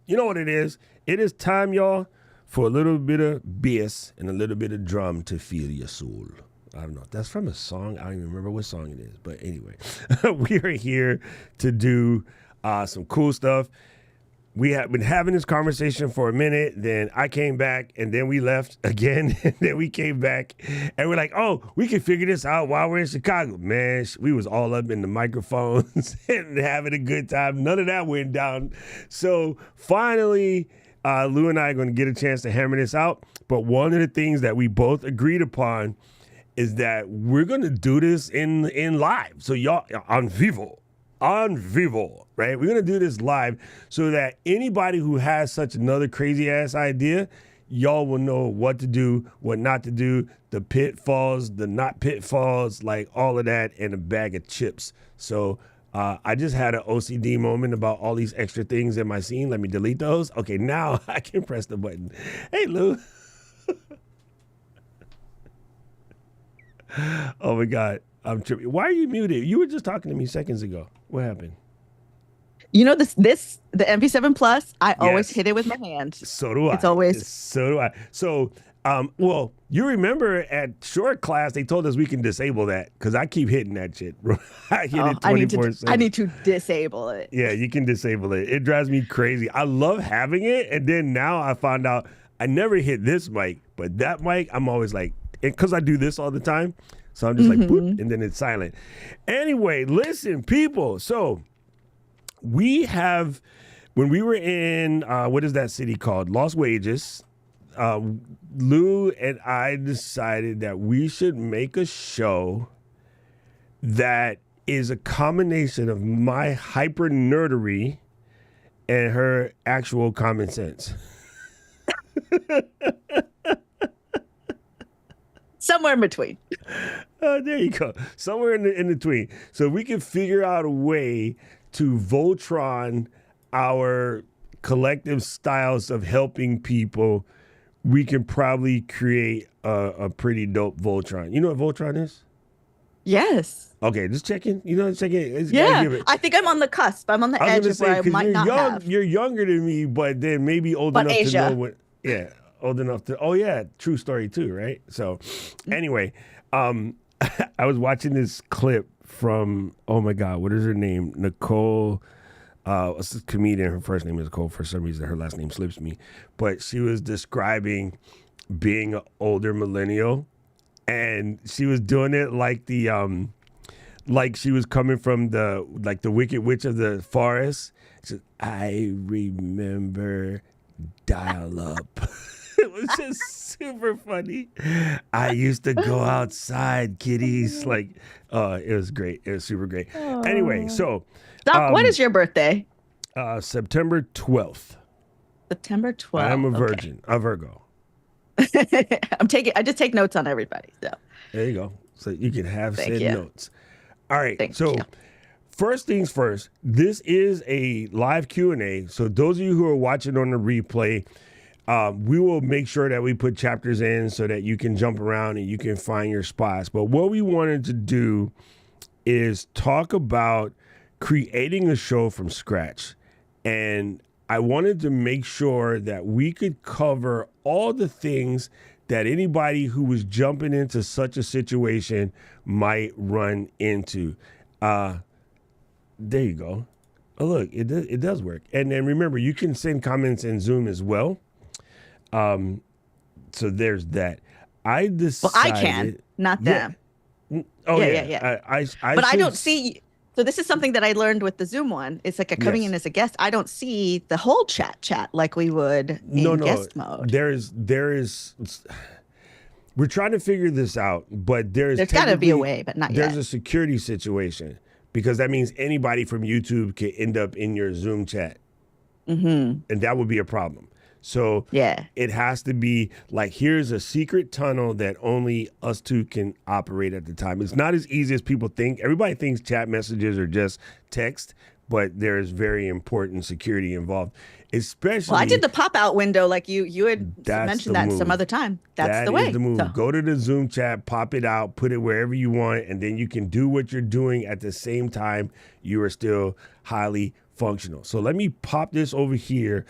You know what it is? It is time, y'all, for a little bit of bass and a little bit of drum to feel your soul. I don't know. That's from a song. I don't even remember what song it is. But anyway, we are here to do some cool stuff. We have been having this conversation for a minute. Then I came back, and then we left again. And then we came back, and we're like, oh, we can figure this out while we're in Chicago. Man, we was all up in the microphones and having a good time. None of that went down. So finally, Lou and I are going to get a chance to hammer this out. But one of the things that we both agreed upon is that we're going to do this in live. So y'all, on vivo, right? We're going to do this live so that anybody who has such another crazy ass idea, y'all will know what to do, what not to do, the pitfalls, the not pitfalls, like all of that, and a bag of chips. So I just had an OCD moment about all these extra things in my scene. Let me delete those. Okay, now I can press the button. Hey, Lou. Oh, my God. I'm tripping. Why are you muted? You were just talking to me seconds ago. What happened? You know, the MP7 Plus, I always hit it with my hand. So do I. It's always. So do I. So, well, you remember at short class, they told us we can disable that because I keep hitting that shit. I hit it 24/7. I need to disable it. Yeah, you can disable it. It drives me crazy. I love having it. And then now I found out I never hit this mic, but that mic, I'm always like, because I do this all the time. So I'm just like, boop, and then it's silent. Anyway, listen, people. So we have, when we were in, what is that city called? Las Vegas, Lou and I decided that we should make a show that is a combination of my hyper nerdery and her actual common sense. Somewhere in between. There you go. Somewhere in between. So we can figure out a way to Voltron our collective styles of helping people. We can probably create a pretty dope Voltron. You know what Voltron is? Yes. Okay, just checking. You know, checking. Yeah, I think I'm on the cusp. I'm on the edge of where I might not have. You're younger than me, but then maybe old enough to know what. Yeah. Old enough to, oh yeah, true story too, right? So anyway, I was watching this clip from, oh my God, what is her name? Nicole, what's this comedian? Her first name is Nicole. For some reason, her last name slips me. But she was describing being an older millennial, and she was doing it like the, like she was coming from the Wicked Witch of the Forest. She said, I remember dial-up. It was just super funny. I used to go outside, kiddies. Like, it was great. It was super great. Aww. Anyway, so. Doc, what is your birthday? September 12th. September 12th. I'm a virgin, a Virgo. I just take notes on everybody. So. There you go. So you can have said notes. All right. Thank you. First things first, this is a live Q&A. So those of you who are watching on the replay, we will make sure that we put chapters in so that you can jump around and you can find your spots. But what we wanted to do is talk about creating a show from scratch. And I wanted to make sure that we could cover all the things that anybody who was jumping into such a situation might run into. There you go. Oh, look, it does work. And then remember, you can send comments in Zoom as well. So there's that. I decided. Well, I can, not them. Oh yeah. But I don't see. So this is something that I learned with the Zoom one. It's like coming in as a guest. I don't see the whole chat like we would in guest mode. There is. We're trying to figure this out, but there's got to be a way, but not yet. There's a security situation because that means anybody from YouTube can end up in your Zoom chat, and that would be a problem. So it has to be like, here's a secret tunnel that only us two can operate at the time. It's not as easy as people think. Everybody thinks chat messages are just text, but there's very important security involved, Well, I did especially. the pop out window like you had That's the mentioned that some move. other time. That's the That is way. the So move. Go to the Zoom chat, pop it out, put it wherever you want, and then you can do what you're doing at the same time. You are still highly functional. So let me pop this over here.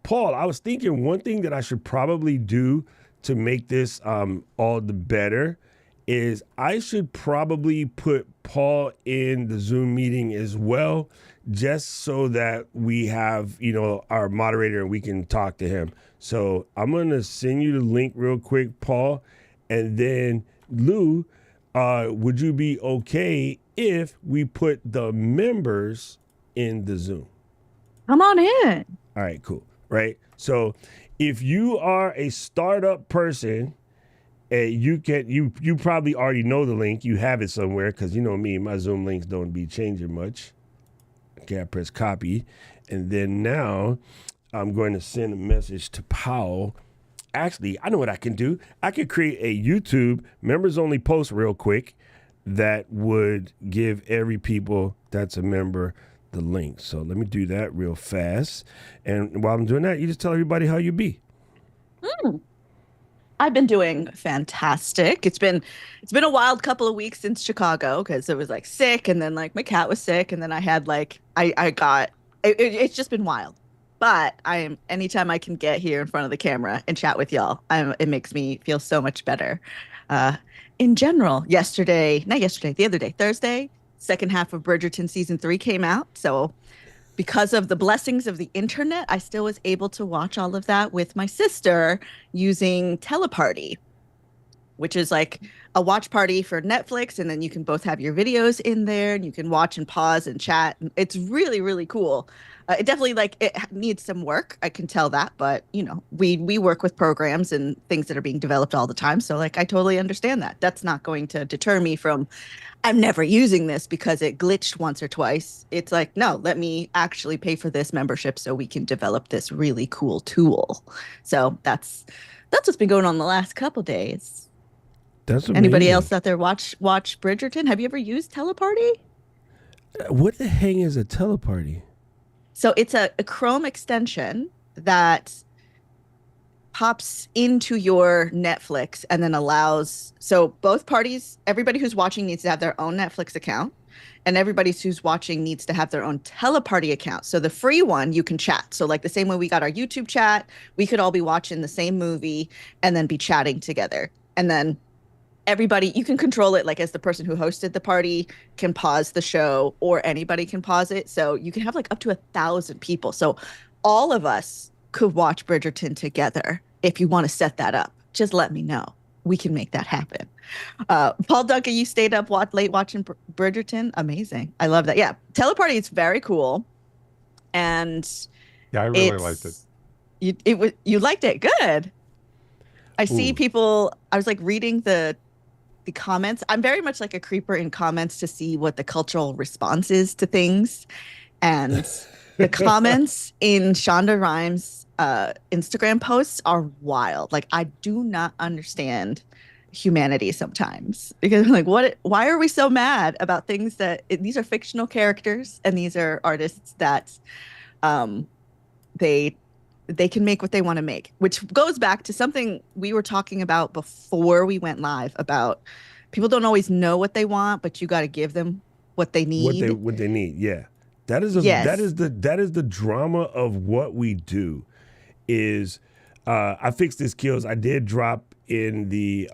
Paul, I was thinking one thing that I should probably do to make this all the better is I should probably put Paul in the Zoom meeting as well, just so that we have, our moderator and we can talk to him. So I'm going to send you the link real quick, Paul. And then Lou, would you be okay if we put the members in the Zoom? come on in. All right, cool. Right. So if you are a startup person, you probably already know the link. You have it somewhere because you know me, my Zoom links don't be changing much. Okay, I press copy. And then now I'm going to send a message to Powell. Actually, I know what I can do. I could create a YouTube members only post real quick that would give every people that's a member the link. So let me do that real fast. And while I'm doing that, you just tell everybody how you be. I've been doing fantastic. It's been a wild couple of weeks since Chicago because it was like sick and then like my cat was sick and then I had like I got it's just been wild. But anytime I can get here in front of the camera and chat with y'all, it makes me feel so much better. Uh in general, the other day, Thursday, second half of Bridgerton season 3 came out. So because of the blessings of the internet, I still was able to watch all of that with my sister using Teleparty, which is like a watch party for Netflix. And then you can both have your videos in there and you can watch and pause and chat. It's really, really cool. It definitely it needs some work. I can tell that. But, we work with programs and things that are being developed all the time. So I totally understand that. That's not going to deter me from I'm never using this because it glitched once or twice. It's like, no, let me actually pay for this membership so we can develop this really cool tool. So that's what's been going on the last couple days. That's Anybody amazing. else out there watch Bridgerton? Have you ever used Teleparty? What the hang is a teleparty? So it's a Chrome extension that pops into your Netflix and then allows so both parties, everybody who's watching needs to have their own Netflix account, and everybody who's watching needs to have their own Teleparty account. So the free one you can chat. So like the same way we got our YouTube chat, we could all be watching the same movie and then be chatting together. And then everybody you can control it like as the person who hosted the party can pause the show or anybody can pause it. So you can have like up to 1,000 people. So all of us could watch Bridgerton together. If you want to set that up, just let me know. We can make that happen. Paul Duncan, you stayed up late watching Bridgerton. Amazing. I love that. Yeah. Teleparty is very cool. And Yeah, I really liked it. You liked it. Good. I see Ooh. people. I was like reading the comments. I'm very much like a creeper in comments to see what the cultural response is to things. And the comments in Shonda Rhimes' Instagram posts are wild. Like, I do not understand humanity sometimes because I'm like, why are we so mad about things these are fictional characters and these are artists that they can make what they want to make, which goes back to something we were talking about before we went live about people don't always know what they want, but you got to give them what they need. What they need. Yeah. That is the drama of what we do is I fixed this kills. I did drop in the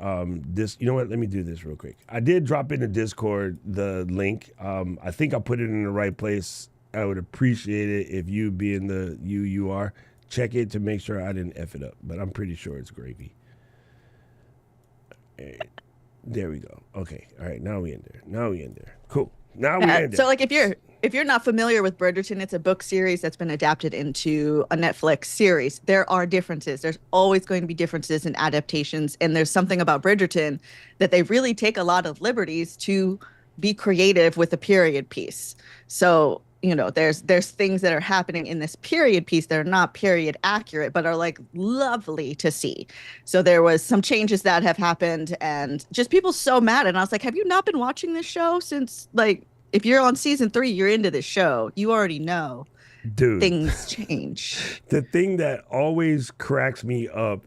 this, you know what, let me do this real quick. I did drop in the Discord the link. I think I put it in the right place. I would appreciate it if you being the you are check it to make sure I didn't F it up, but I'm pretty sure it's gravy. There we go. Okay. All right. Now we in there. Cool. Now we in there. So like if you're not familiar with Bridgerton, it's a book series that's been adapted into a Netflix series. There are differences. There's always going to be differences in adaptations. And there's something about Bridgerton that they really take a lot of liberties to be creative with a period piece. So, there's things that are happening in this period piece that are not period accurate, but are like lovely to see. So there was some changes that have happened and just people so mad. And I was like, have you not been watching this show since like if you're on season 3, you're into the show. You already know, dude, things change. The thing that always cracks me up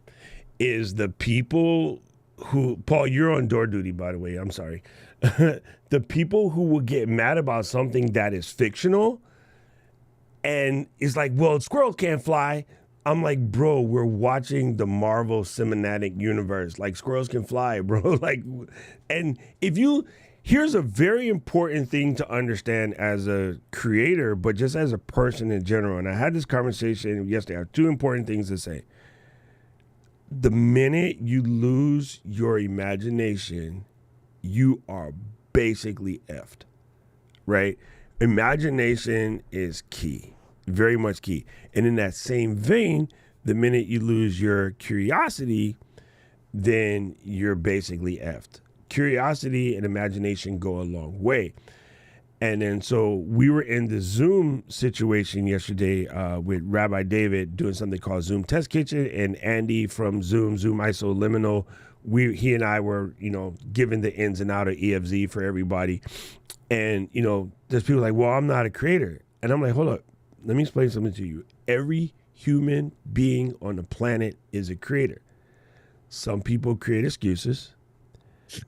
is the people who, Paul, you're on door duty, by the way. I'm sorry. The people who will get mad about something that is fictional and it's like, well, squirrels can't fly. I'm like, bro, we're watching the Marvel Cinematic Universe. Like, squirrels can fly, bro. Like, and here's a very important thing to understand as a creator, but just as a person in general. And I had this conversation yesterday. I have 2 important things to say. The minute you lose your imagination, you are basically effed, right? Imagination is key, very much key. And in that same vein, the minute you lose your curiosity, then you're basically effed. Curiosity and imagination go a long way. And then so we were in the Zoom situation yesterday with Rabbi David doing something called Zoom Test Kitchen, and Andy from Zoom ISO Liminal. He and I were, giving the ins and out of EFZ for everybody. And, there's people like, well, I'm not a creator. And I'm like, hold up, let me explain something to you. Every human being on the planet is a creator. Some people create excuses.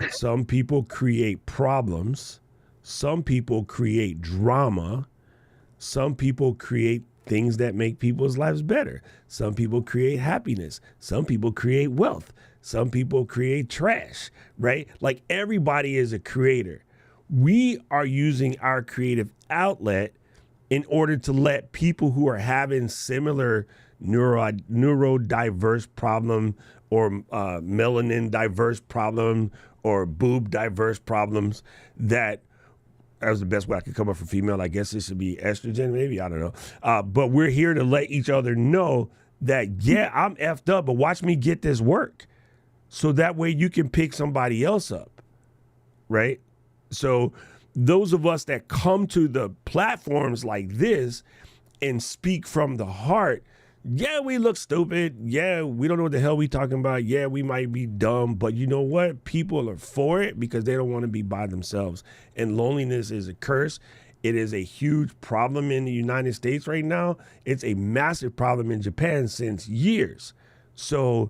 Some people create problems. Some people create drama. Some people create things that make people's lives better. Some people create happiness. Some people create wealth. Some people create trash, right? Like, everybody is a creator. We are using our creative outlet in order to let people who are having similar neurodiverse problem or melanin diverse problem or boob diverse problems that was the best way I could come up for female. I guess it should be estrogen, maybe. I don't know. But we're here to let each other know that, yeah, I'm effed up, but watch me get this work. So that way you can pick somebody else up, right? So those of us that come to the platforms like this and speak from the heart, yeah, we look stupid. Yeah, we don't know what the hell we talking about. Yeah, we might be dumb, but you know what? People are for it because they don't want to be by themselves. And loneliness is a curse. It is a huge problem in the United States right now. It's a massive problem in Japan since years. So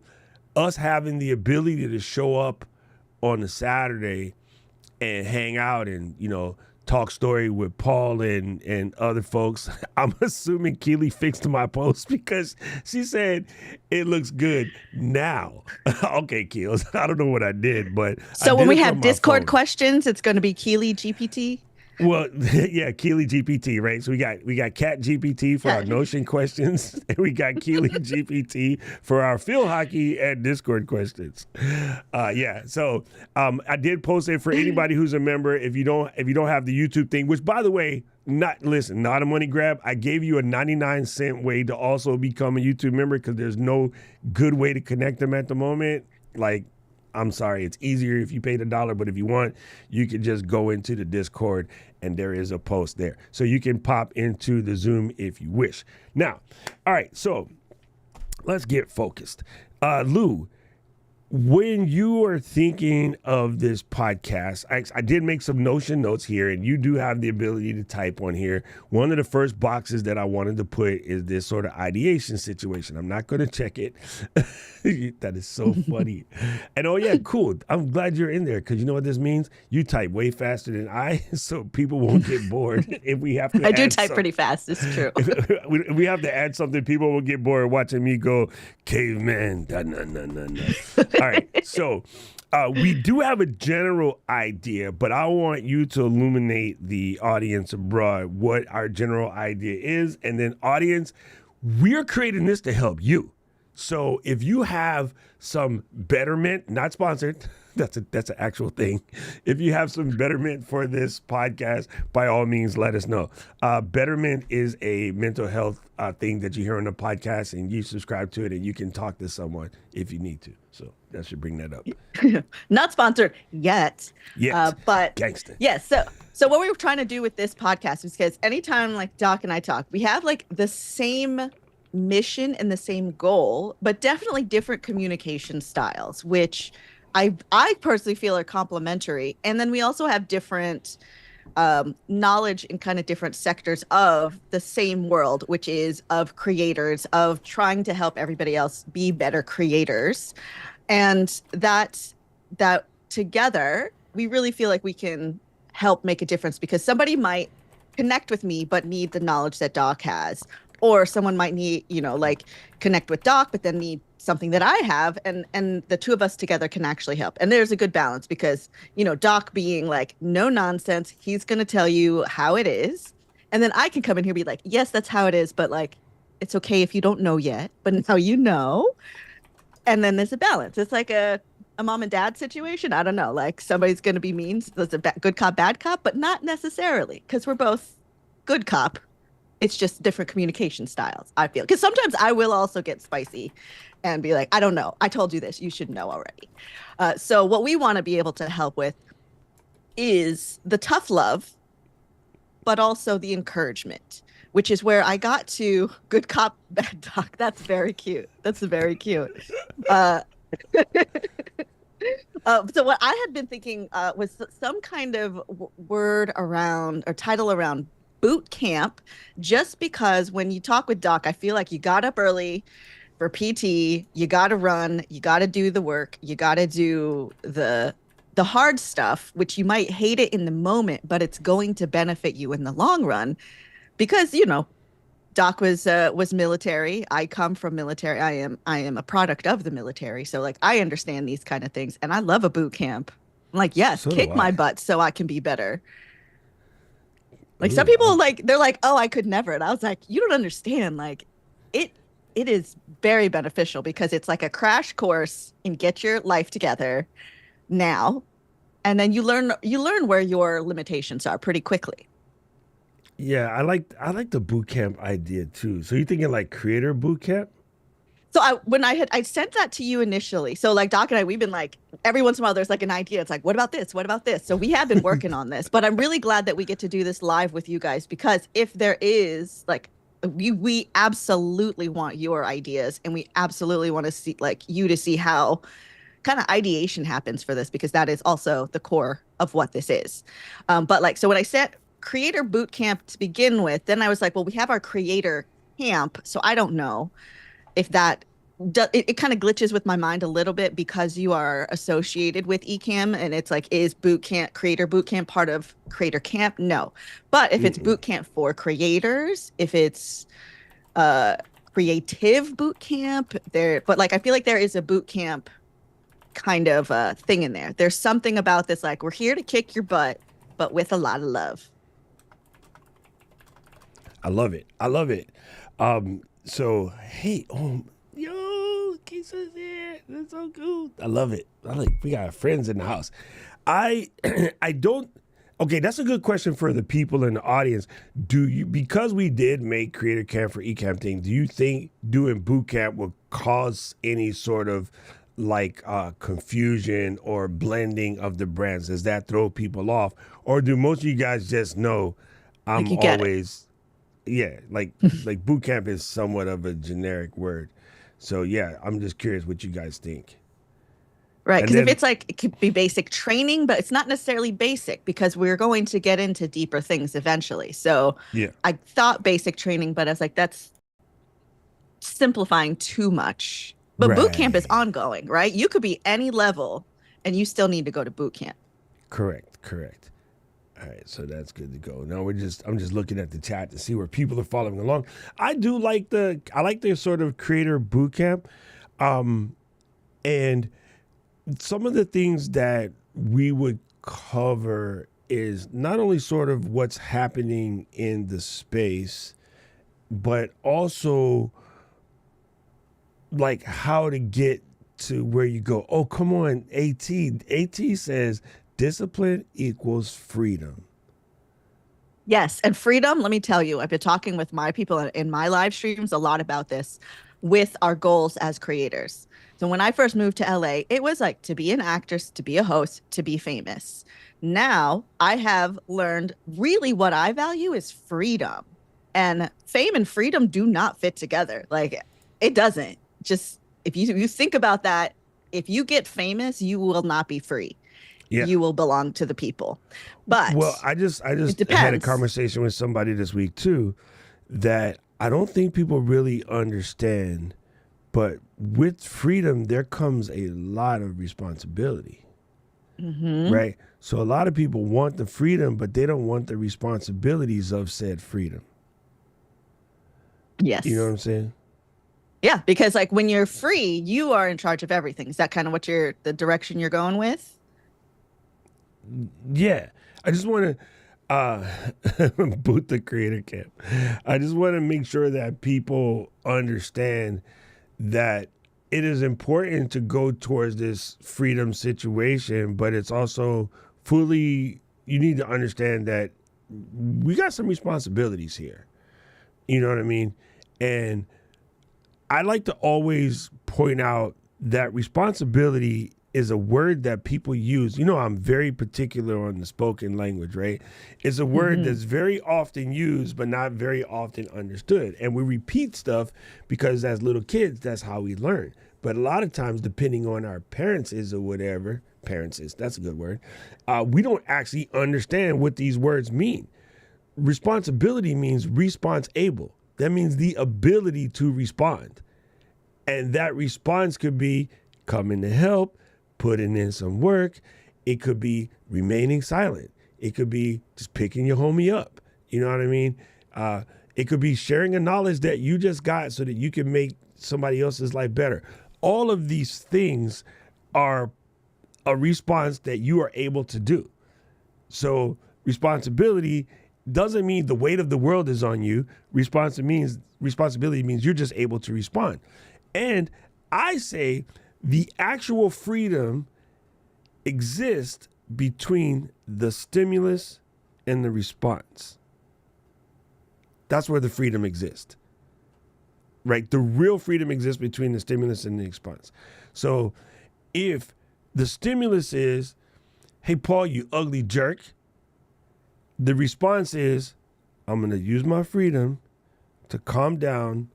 us having the ability to show up on a Saturday and hang out and, talk story with Paul and other folks. I'm assuming Keely fixed my post because she said it looks good now. Okay, Keely, I don't know what I did, but so when we have Discord questions, it's going to be Keely GPT. Well, yeah, Keely GPT, right? So we got Cat GPT for our Notion questions, and we got Keely GPT for our field hockey and Discord questions. So I did post it for anybody who's a member. If you don't have the YouTube thing, which, by the way, not a money grab. I gave you a 99-cent way to also become a YouTube member because there's no good way to connect them at the moment. Like, I'm sorry, it's easier if you paid $1, but if you want, you can just go into the Discord and there is a post there. So you can pop into the Zoom if you wish. Now, all right, so let's get focused. Lou, when you are thinking of this podcast, I did make some Notion notes here, and you do have the ability to type on here. One of the first boxes that I wanted to put is this sort of ideation situation. I'm not going to check it. That is so funny. And oh yeah, cool. I'm glad you're in there because you know what this means? You type way faster than I, so people won't get bored. If we have to, I do type pretty fast. It's true. If we have to add something, people will get bored watching me go caveman. All right, so we do have a general idea, but I want you to illuminate the audience abroad what our general idea is. And then audience, we're creating this to help you. So if you have some betterment, not sponsored, that's an actual thing. If you have some betterment for this podcast, by all means, let us know. Betterment is a mental health thing that you hear on the podcast, and you subscribe to it, and you can talk to someone if you need to. So that should bring that up. Not sponsored yet. Yes, but gangster. Yes. So what we were trying to do with this podcast is because anytime like Doc and I talk, we have like the same mission and the same goal, but definitely different communication styles, which I personally feel are complementary. And then we also have different knowledge in kind of different sectors of the same world, which is of creators, of trying to help everybody else be better creators. And that together, we really feel like we can help make a difference, because somebody might connect with me but need the knowledge that Doc has, or someone might need, like connect with Doc but then need something that I have, and the two of us together can actually help. And there's a good balance, because Doc being like no nonsense, he's going to tell you how it is, and then I can come in here and be like, yes, that's how it is, but like it's okay if you don't know yet, but now you know. And then there's a balance. It's like a mom and dad situation. I don't know. Like somebody's going to be mean. So there's a good cop, bad cop, but not necessarily, because we're both good cop. It's just different communication styles, I feel. Because sometimes I will also get spicy and be like, I don't know. I told you this. You should know already. So what we want to be able to help with is the tough love, but also the encouragement, which is where I got to good cop, bad dog. That's very cute. That's very cute. So what I had been thinking was some kind of word around, or title around, boot camp, just because when you talk with Doc, I feel like you got up early for PT, you got to run, you got to do the work, you got to do the hard stuff, which you might hate it in the moment, but it's going to benefit you in the long run, because Doc was military. I come from military. I am a product of the military. So like I understand these kind of things, and I love a boot camp. I'm like, yes, So do kick I. my butt so I can be better. Like Ooh, some people they're like, oh, I could never. And I was like, you don't understand. Like it is very beneficial, because it's like a crash course in get your life together now. And then you learn where your limitations are pretty quickly. Yeah, I like the boot camp idea too. So you're thinking like creator boot camp? So I sent that to you initially. So like Doc and I, we've been like, every once in a while there's like an idea. It's like, what about this? What about this? So we have been working on this, but I'm really glad that we get to do this live with you guys, because if there is like, we absolutely want your ideas, and we absolutely want to see like you to see how kind of ideation happens for this, because that is also the core of what this is. But like, so when I said creator boot camp to begin with, then I was like, well, we have our creator camp. So I don't know if that it kind of glitches with my mind a little bit, because you are associated with Ecamm, and it's like, is boot camp, creator boot camp, part of creator camp? No. But if it's boot camp for creators, if it's creative boot camp there, but like I feel like there is a boot camp kind of thing in there. There's something about this, like, we're here to kick your butt, but with a lot of love. I love it. I love it. So hey, yo, Keisha's here. That's so cool. I love it. We got friends in the house. I don't. Okay, that's a good question for the people in the audience. Do you, because we did make Creator Camp for Ecamm thing, do you think doing boot camp will cause any sort of like confusion or blending of the brands? Does that throw people off, or do most of you guys just know I'm Like you get always, yeah, like like boot camp is somewhat of a generic word. So yeah, I'm just curious what you guys think. Right, And because if then it's like, it could be basic training, but it's not necessarily basic, because we're going to get into deeper things eventually. So yeah, I thought basic training, but I was like, that's simplifying too much. But boot camp is right, ongoing, right? You could be any level and you still need to go to boot camp. correct. All right, so that's good to go. Now I'm just looking at the chat to see where people are following along. I like the sort of creator boot camp, and some of the things that we would cover is not only sort of what's happening in the space, but also like how to get to where you go. Oh, come on, AT says discipline equals freedom. Yes, and freedom, let me tell you, I've been talking with my people in my live streams a lot about this with our goals as creators. So when I first moved to LA, it was like to be an actress, to be a host, to be famous. Now I have learned really what I value is freedom. And fame and freedom do not fit together. Like it doesn't. Just if you think about that, if you get famous, you will not be free. Yeah. you will belong to the people. But well, I just had a depends. conversation with somebody this week too that I don't think people really understand. But with freedom, there comes a lot of responsibility, right? So a lot of people want the freedom, but they don't want the responsibilities of said freedom. Yes. You know what I'm saying? Yeah, because like when you're free, you are in charge of everything. Is that kind of what the direction you're going with? Yeah. I just want to boot the creator camp. I just want to make sure that people understand that it is important to go towards this freedom situation, but it's also you need to understand that we got some responsibilities here. You know what I mean? And I like to always point out that responsibility is a word that people use. You know, I'm very particular on the spoken language, right? It's a word that's very often used, but not very often understood. And we repeat stuff because as little kids, that's how we learn. But a lot of times, depending on our parents or whatever, that's a good word, we don't actually understand what these words mean. Responsibility means response able. That means the ability to respond. And that response could be coming to help, putting in some work. It could be remaining silent. It could be just picking your homie up. You know what I mean? It could be sharing a knowledge that you just got so that you can make somebody else's life better. All of these things are a response that you are able to do. So responsibility doesn't mean the weight of the world is on you. Responsibility means you're just able to respond. And I say the actual freedom exists between the stimulus and the response. That's where the freedom exists, right? The real freedom exists between the stimulus and the response. So if the stimulus is, hey, Paul, you ugly jerk, the response is, I'm going to use my freedom to calm down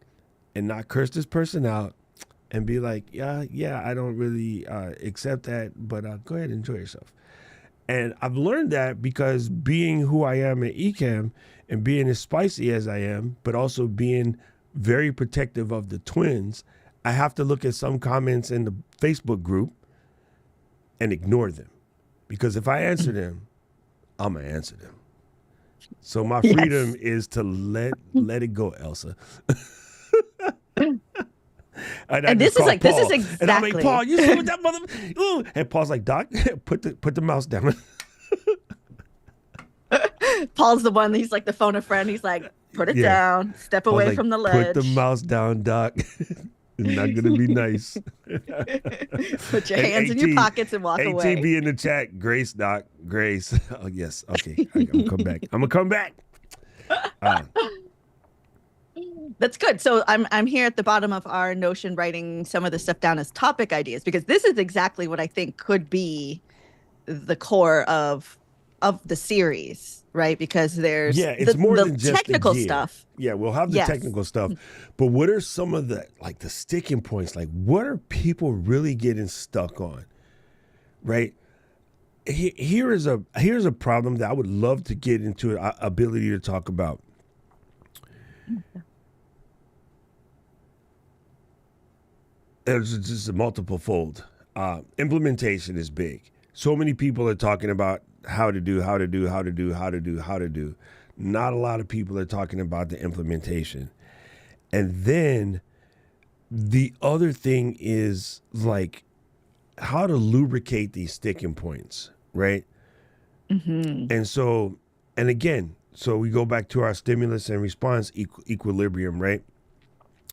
and not curse this person out and be like, yeah, I don't really accept that, but go ahead and enjoy yourself. And I've learned that because being who I am at Ecamm and being as spicy as I am, but also being very protective of the twins, I have to look at some comments in the Facebook group and ignore them. Because if I answer them, I'm going to answer them. So my freedom is to let it go, Elsa. And this is exactly. And I'm like, Paul, you see what that mother? Ooh. And Paul's like, Doc, put the mouse down. Paul's the one. He's like the phone a friend. He's like, put it down. Step away like, from the ledge. Put the mouse down, Doc. It's not gonna be nice. Put your hands in your pockets and walk away. ATB in the chat. Grace, Doc. Grace. Oh yes. Okay. I'm gonna come back. That's good. So I'm here at the bottom of our Notion writing some of the stuff down as topic ideas, because this is exactly what I think could be the core of the series, right? Because there's it's more than just technical the gear. stuff. Yeah, we'll have the technical stuff, but what are some of the sticking points? Like, what are people really getting stuck on? Right? Here's a problem that I would love to get into an ability to talk about. It's just a multiple fold. Implementation is big. So many people are talking about how to do. Not a lot of people are talking about the implementation. And then the other thing is like how to lubricate these sticking points, right? Mm-hmm. And again, so we go back to our stimulus and response equilibrium, right?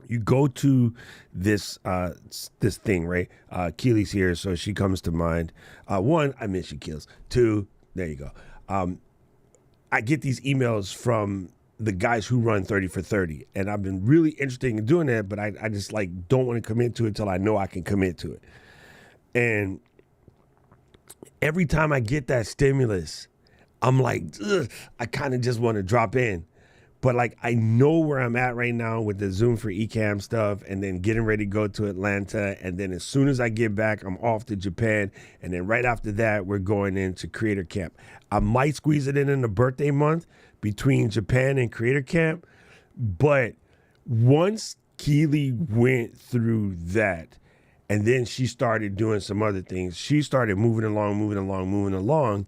You go to this thing, right? Keely's here, so she comes to mind. One, I miss you, Keels. Two, there you go. I get these emails from the guys who run 30 for 30, and I've been really interested in doing that, but I just don't want to commit to it till I know I can commit to it. And every time I get that stimulus, I'm like, ugh, I kind of just want to drop in. But like I know where I'm at right now with the Zoom for Ecamm stuff, and then getting ready to go to Atlanta, and then as soon as I get back, I'm off to Japan, and then right after that, we're going into Creator Camp. I might squeeze it in the birthday month between Japan and Creator Camp, but once Keely went through that, and then she started doing some other things, she started moving along,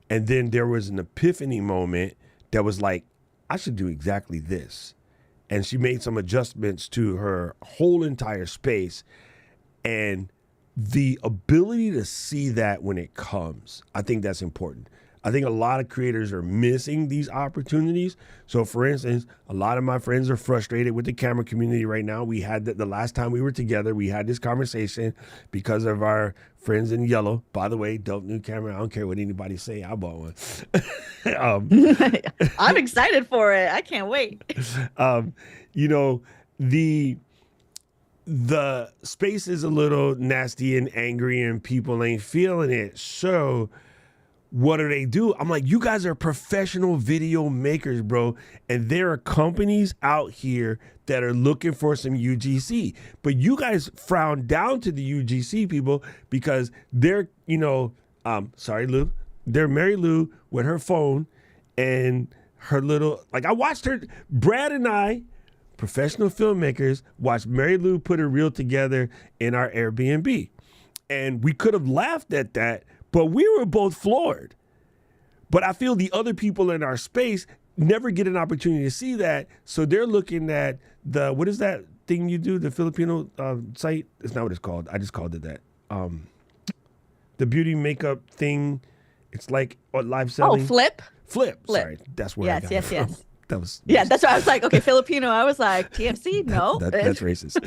and then there was an epiphany moment that was like, I should do exactly this. And she made some adjustments to her whole entire space. And the ability to see that when it comes, I think that's important. I think a lot of creators are missing these opportunities. So for instance, a lot of my friends are frustrated with the camera community right now. We had the last time we were together, we had this conversation because of our friends in yellow. By the way, dope new camera. I don't care what anybody say. I bought one. I'm excited for it. I can't wait. You know, the space is a little nasty and angry and people ain't feeling it. So what do? I'm like, you guys are professional video makers, bro. And there are companies out here that are looking for some UGC. But you guys frown down to the UGC people because they're, sorry, Lou. They're Marilou with her phone and her little, like I watched her, Brad and I, professional filmmakers, watched Marilou put a reel together in our Airbnb. And we could have laughed at that, but we were both floored. But I feel the other people in our space never get an opportunity to see that. So they're looking at what is that thing you do, the Filipino site? It's not what it's called. I just called it that. The beauty makeup thing. It's like live selling. Oh, Flip. Sorry. That's where I got it from. Yes. That was. Yeah, that's why I was like, okay, Filipino. I was like, TFC? No. That's racist.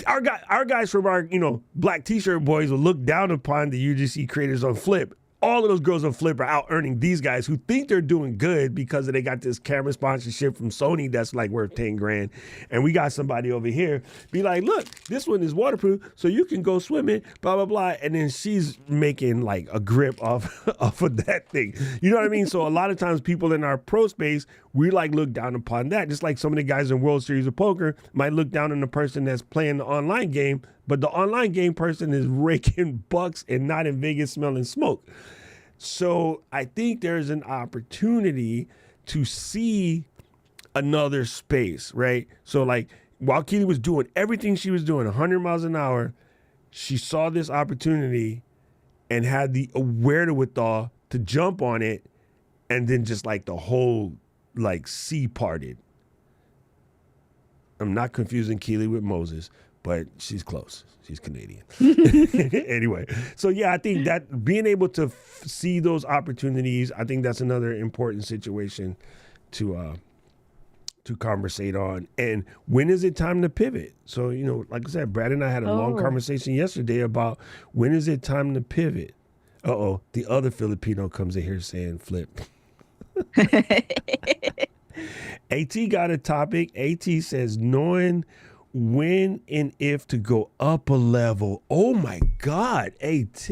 Our guys from our, black t-shirt boys will look down upon the UGC creators on Flip. All of those girls on Flip are out earning these guys who think they're doing good because they got this camera sponsorship from Sony that's like worth 10 grand. And we got somebody over here be like, look, this one is waterproof, so you can go swimming, blah, blah, blah. And then she's making like a grip off of that thing. You know what I mean? So a lot of times people in our pro space, we like look down upon that. Just like some of the guys in World Series of Poker might look down on the person that's playing the online game, but the online game person is raking bucks and not in Vegas smelling smoke. So I think there's an opportunity to see another space, right? So like while Keely was doing everything she was doing, 100 miles an hour, she saw this opportunity and had the wherewithal to jump on it, and then just like the whole like sea parted. I'm not confusing Keely with Moses, but she's close. She's Canadian. Anyway, so yeah, I think that being able to see those opportunities, I think that's another important situation to conversate on. And when is it time to pivot? So, like I said, Brad and I had a long conversation yesterday about when is it time to pivot? Uh-oh, the other Filipino comes in here saying flip. AT got a topic. AT says knowing when and if to go up a level. Oh my God, AT.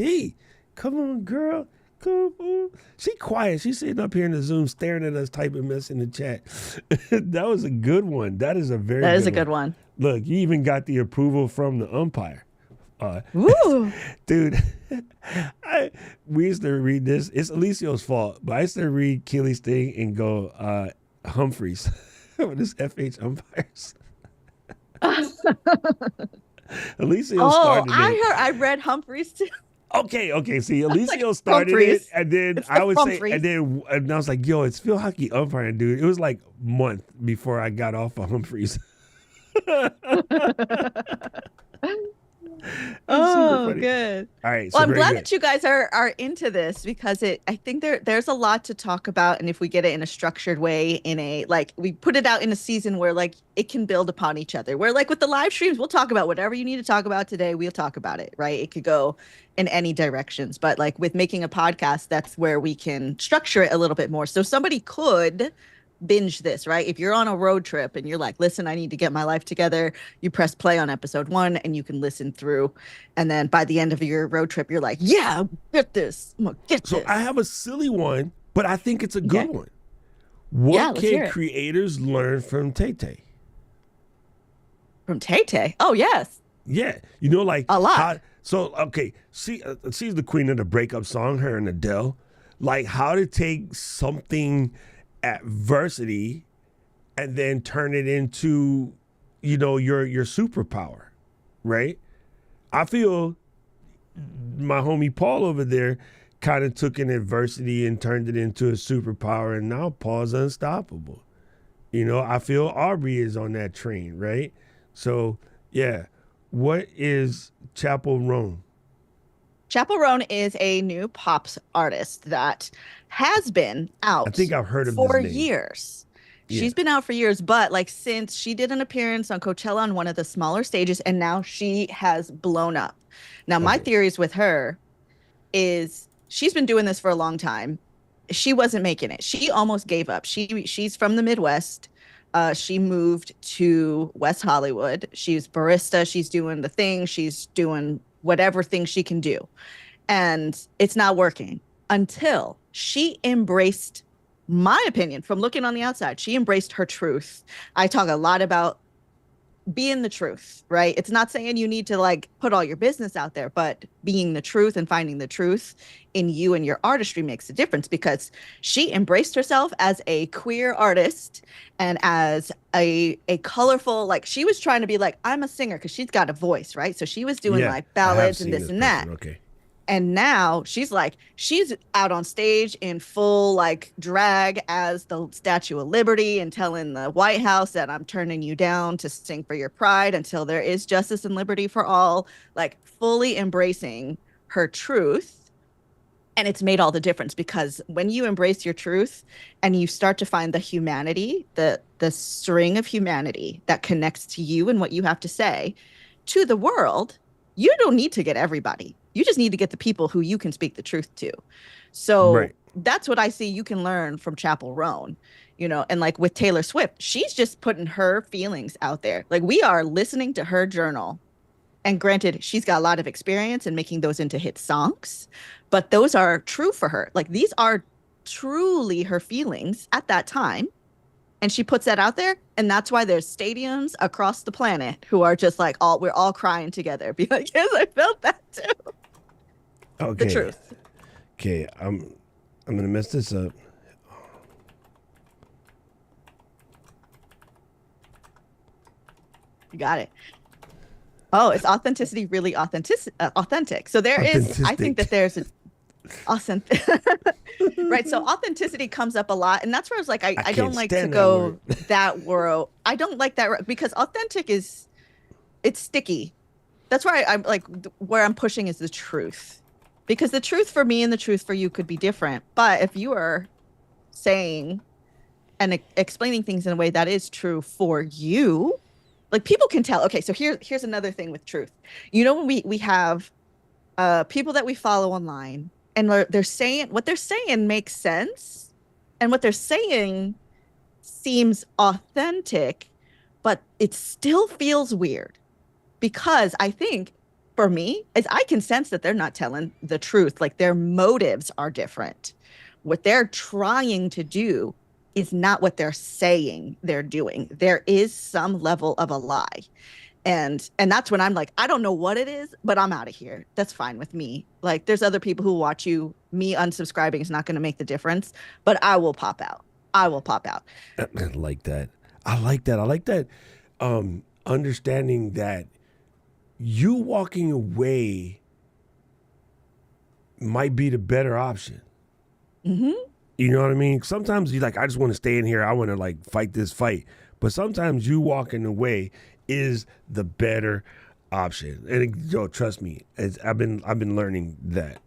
Come on, girl. Come on. She quiet. She's sitting up here in the Zoom staring at us, typing mess in the chat. That was a good one. That is a good one. Look, you even got the approval from the umpire. Woo. Dude, we used to read this. It's Alicio's fault, but I used to read Keely's thing and go, Humphreys. This FH umpires. Alicio started it. I read Humphreys too. Okay. See, Alicio started Humphreys. it, and then I would say, and I was like, "Yo, it's Phil Hockey umpiring, dude." It was like a month before I got off of Humphreys. Oh, good. All right. Well, I'm glad that you guys are into this because I think there's a lot to talk about, and if we get it in a structured way, we put it out in a season where like it can build upon each other. Where like with the live streams, we'll talk about whatever you need to talk about today. We'll talk about it, right? It could go in any directions, but like with making a podcast, that's where we can structure it a little bit more. So somebody could binge this, right? If you're on a road trip and you're like, listen, I need to get my life together, you press play on episode 1 and you can listen through. And then by the end of your road trip, you're like, yeah, get this. I'm gonna get this. So I have a silly one, but I think it's a good one. What let's hear can it. creators learn from Tay Tay? From Tay Tay? Oh, yes. Yeah, you know, like A lot. she's the queen of the breakup song, her and Adele. Like how to take something adversity and then turn it into, your superpower, right? I feel my homie Paul over there kind of took an adversity and turned it into a superpower, and now Paul's unstoppable. I feel Aubrey is on that train, right? So, yeah. What is Chapel Roan? Chapel Roan is a new pop artist that has been out I think I've heard of for this name. years. Yeah. She's been out for years, but like since she did an appearance on Coachella on one of the smaller stages, and now she has blown up. Now, my theories with her is she's been doing this for a long time. She wasn't making it. She almost gave up. She's from the Midwest. She moved to West Hollywood. She's barista. She's doing the thing. She's doing whatever thing she can do. And it's not working until she embraced, my opinion, from looking on the outside, she embraced her truth. I talk a lot about being the truth, right? It's not saying you need to like put all your business out there, but being the truth and finding the truth in you and your artistry makes a difference, because she embraced herself as a queer artist and as a colorful, like she was trying to be like, I'm a singer, because she's got a voice, right? So she was doing like ballads and this and that. Okay. And now she's out on stage in full like drag as the Statue of Liberty and telling the White House that I'm turning you down to sing for your pride until there is justice and liberty for all, like fully embracing her truth. And it's made all the difference, because when you embrace your truth and you start to find the humanity, the string of humanity that connects to you and what you have to say to the world, you don't need to get everybody. You just need to get the people who you can speak the truth to. So that's what I see you can learn from Chapel Roan, and like with Taylor Swift, she's just putting her feelings out there. Like we are listening to her journal. And granted, she's got a lot of experience in making those into hit songs, but those are true for her. Like these are truly her feelings at that time. And she puts that out there, and that's why there's stadiums across the planet who are just like, we're all crying together. Be like, yes, I felt that too. Okay. The truth. Okay, I'm gonna mess this up. You got it. Oh, it's authenticity really authentic. So there is, I think that there's an authentic, right? So authenticity comes up a lot, and that's where I was like, I don't like to go that world. I don't like that because authentic it's sticky. That's why I'm like, where I'm pushing is the truth, because the truth for me and the truth for you could be different. But if you are saying and explaining things in a way that is true for you, like people can tell. Okay, so here's another thing with truth. When we have people that we follow online, and they're saying what they're saying makes sense, and what they're saying seems authentic, but it still feels weird, because I think for me is I can sense that they're not telling the truth. Like their motives are different. What they're trying to do is not what they're saying they're doing. There is some level of a lie. And that's when I'm like, I don't know what it is, but I'm out of here. That's fine with me. Like there's other people who watch you. Me unsubscribing is not going to make the difference, but I will pop out. I like that. I like that. Understanding that you walking away might be the better option. Mm-hmm. You know what I mean? Sometimes you like, I just want to stay in here. I want to like fight this fight. But sometimes you walking away is the better option. And trust me, I've been learning that.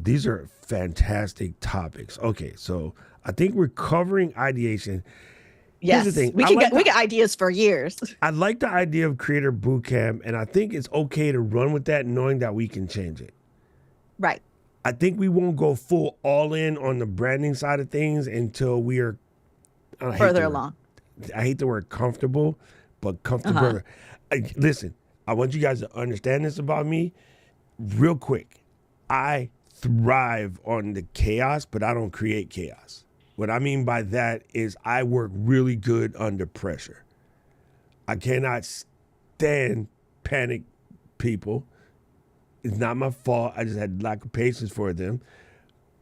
These are fantastic topics. Okay, so I think we're covering ideation. Yes, here's the thing. We get ideas for years. I like the idea of creator bootcamp, and I think it's okay to run with that, knowing that we can change it. Right. I think we won't go full all in on the branding side of things until we are further along. I hate the word comfortable, but comfortable. Listen, I want you guys to understand this about me real quick. I thrive on the chaos, but I don't create chaos. What I mean by that is I work really good under pressure. I cannot stand panic people. It's not my fault. I just had lack of patience for them.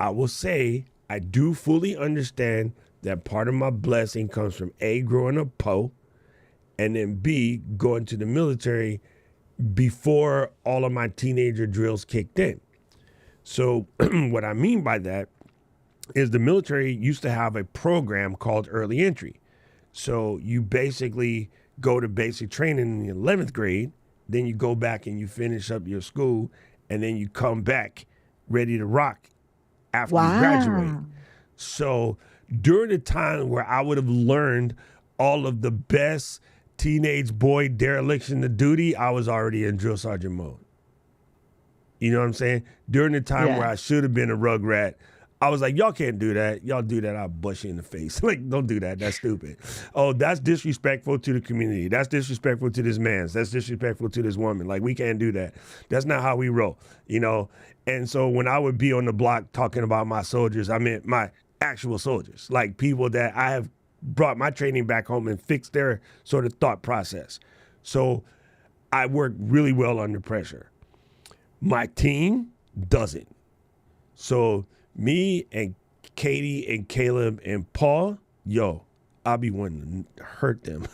I will say I do fully understand that part of my blessing comes from A, growing up poor, and then B, going to the military before all of my teenager drills kicked in. So what I mean by that is the military used to have a program called early entry. So you basically go to basic training in the 11th grade, then you go back and you finish up your school, and then you come back ready to rock after you graduate. So during the time where I would have learned all of the best teenage boy dereliction of duty, I was already in drill sergeant mode. You know what I'm saying? During the time where I should have been a rugrat, I was like, y'all can't do that. Y'all do that, I'll bust you in the face. Like, don't do that. That's stupid. Oh, that's disrespectful to the community. That's disrespectful to this man. That's disrespectful to this woman. Like, we can't do that. That's not how we roll, you know? And so when I would be on the block talking about my soldiers, I meant my actual soldiers, like people that I have brought my training back home and fixed their sort of thought process. So I work really well under pressure. My team doesn't. So me and Katie and Caleb and Paul, I'll be wanting to hurt them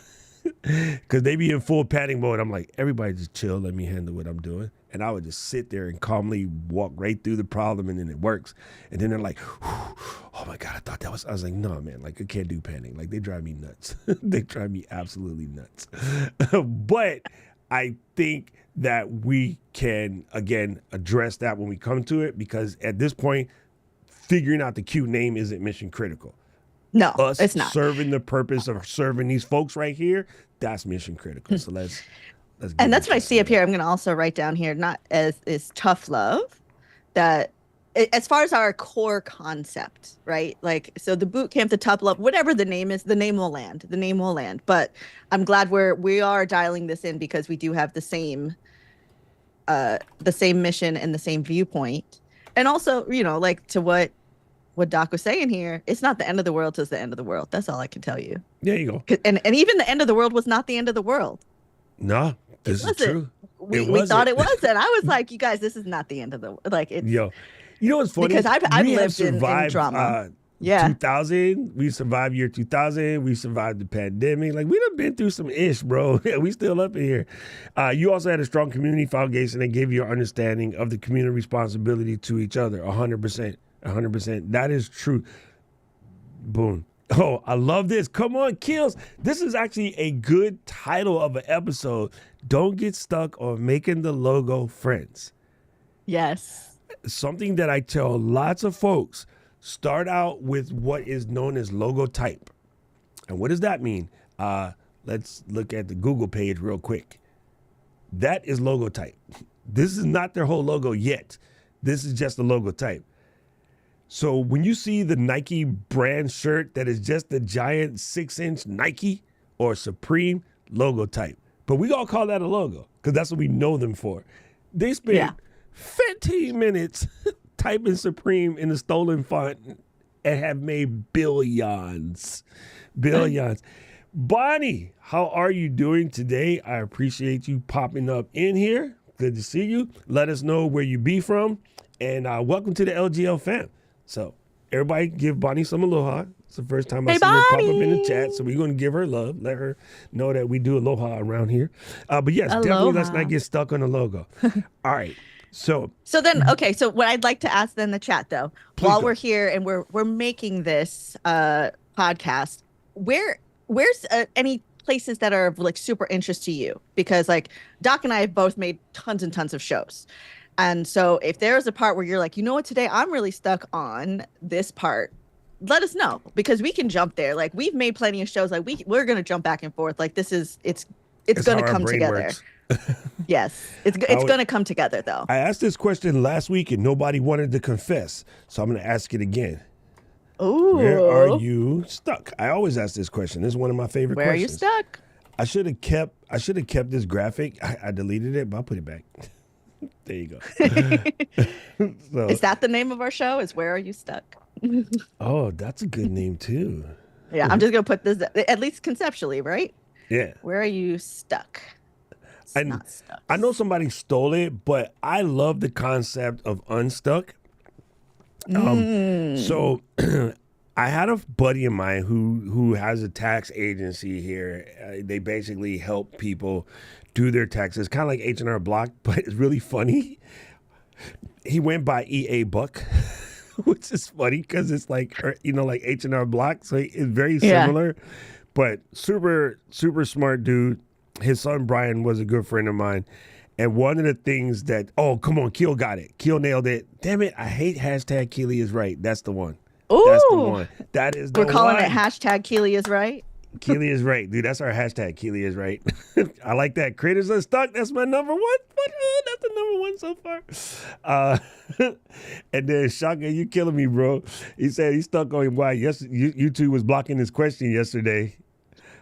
because they be in full padding mode. I'm like, everybody just chill. Let me handle what I'm doing. And I would just sit there and calmly walk right through the problem, and then it works. And then they're like, oh my God, I thought that was, I was like, no, man, like I can't do padding. Like they drive me nuts. They drive me absolutely nuts. But I think that we can, again, address that when we come to it, because at this point, figuring out the cute name isn't mission critical. No, Us it's not. Serving the purpose of serving these folks right here, that's mission critical. So let's and that's what I see up here. I'm going to also write down here, not as is tough love, that as far as our core concept, right? Like, so the boot camp, the tough love, whatever the name is, the name will land. The name will land. But I'm glad we are dialing this in because we do have the same mission and the same viewpoint. And also, you know, like to what Doc was saying here, it's not the end of the world till it's the end of the world. That's all I can tell you. There you go. And even the end of the world was not the end of the world. No, this is true. We thought it was, and I was like, you guys, this is not the end of the like. It's, you know what's funny? Because I've lived in drama. 2000, we survived year 2000. We survived the pandemic. Like we done been through some ish, bro. We still up in here. You also had a strong community foundation that gave you an understanding of the community responsibility to each other. 100%. 100%. That is true. Boom. Oh, I love this. Come on, Kills. This is actually a good title of an episode. Don't get stuck on making the logo friends. Yes. Something that I tell lots of folks, start out with what is known as logo type. And what does that mean? Let's look at the Google page real quick. That is logo type. This is not their whole logo yet. This is just the logo type. So when you see the Nike brand shirt that is just the giant 6-inch Nike or Supreme logo type, but we all call that a logo because that's what we know them for. They spent 15 minutes typing Supreme in the stolen font and have made billions. Bonnie, how are you doing today? I appreciate you popping up in here. Good to see you. Let us know where you be from, and welcome to the LGL fam. So everybody give Bonnie some aloha. It's the first time I see her pop up in the chat, so we're going to give her love. Let her know that we do aloha around here. But yes, definitely let's not get stuck on the logo. All right. So then, okay. So what I'd like to ask in the chat, though, while we're here and we're making this podcast, where's any places that are of like super interest to you? Because like Doc and I have both made tons and tons of shows. And so if there's a part where you're like, you know what, today I'm really stuck on this part, let us know because we can jump there. Like we've made plenty of shows. Like we're going to jump back and forth. Like this is, it's going to come together. Yes. It's going to come together though. I asked this question last week and nobody wanted to confess. So I'm going to ask it again. Ooh. Where are you stuck? I always ask this question. This is one of my favorite questions. Where are you stuck? I should have kept this graphic. I deleted it, but I'll put it back. There you go. So, is that the name of our show? Is Where Are You Stuck? Oh, that's a good name too. Yeah, I'm just gonna put this at least conceptually, right? Yeah. Where are you stuck? It's And not stuck. I know somebody stole it, but I love the concept of unstuck. So I had a buddy of mine who has a tax agency here. They basically help people do their taxes, kind of like H&R Block, but it's really funny. He went by EA Buck, which is funny because it's like, like H&R Block. So it's very similar, but super, super smart dude. His son, Brian, was a good friend of mine. And one of the things that, oh, come on, Keel got it. Keel nailed it. Damn it, I hate hashtag Keely is right. That's the one. Ooh, that's the one. That is the one. We're calling it hashtag Keely is right. Keely is right. Dude, that's our hashtag. Keely is right. I like that. Creators Unstuck. That's my number one. That's the number one so far. And then Shaka, you killing me, bro. He said he stuck on why YouTube was blocking his question yesterday.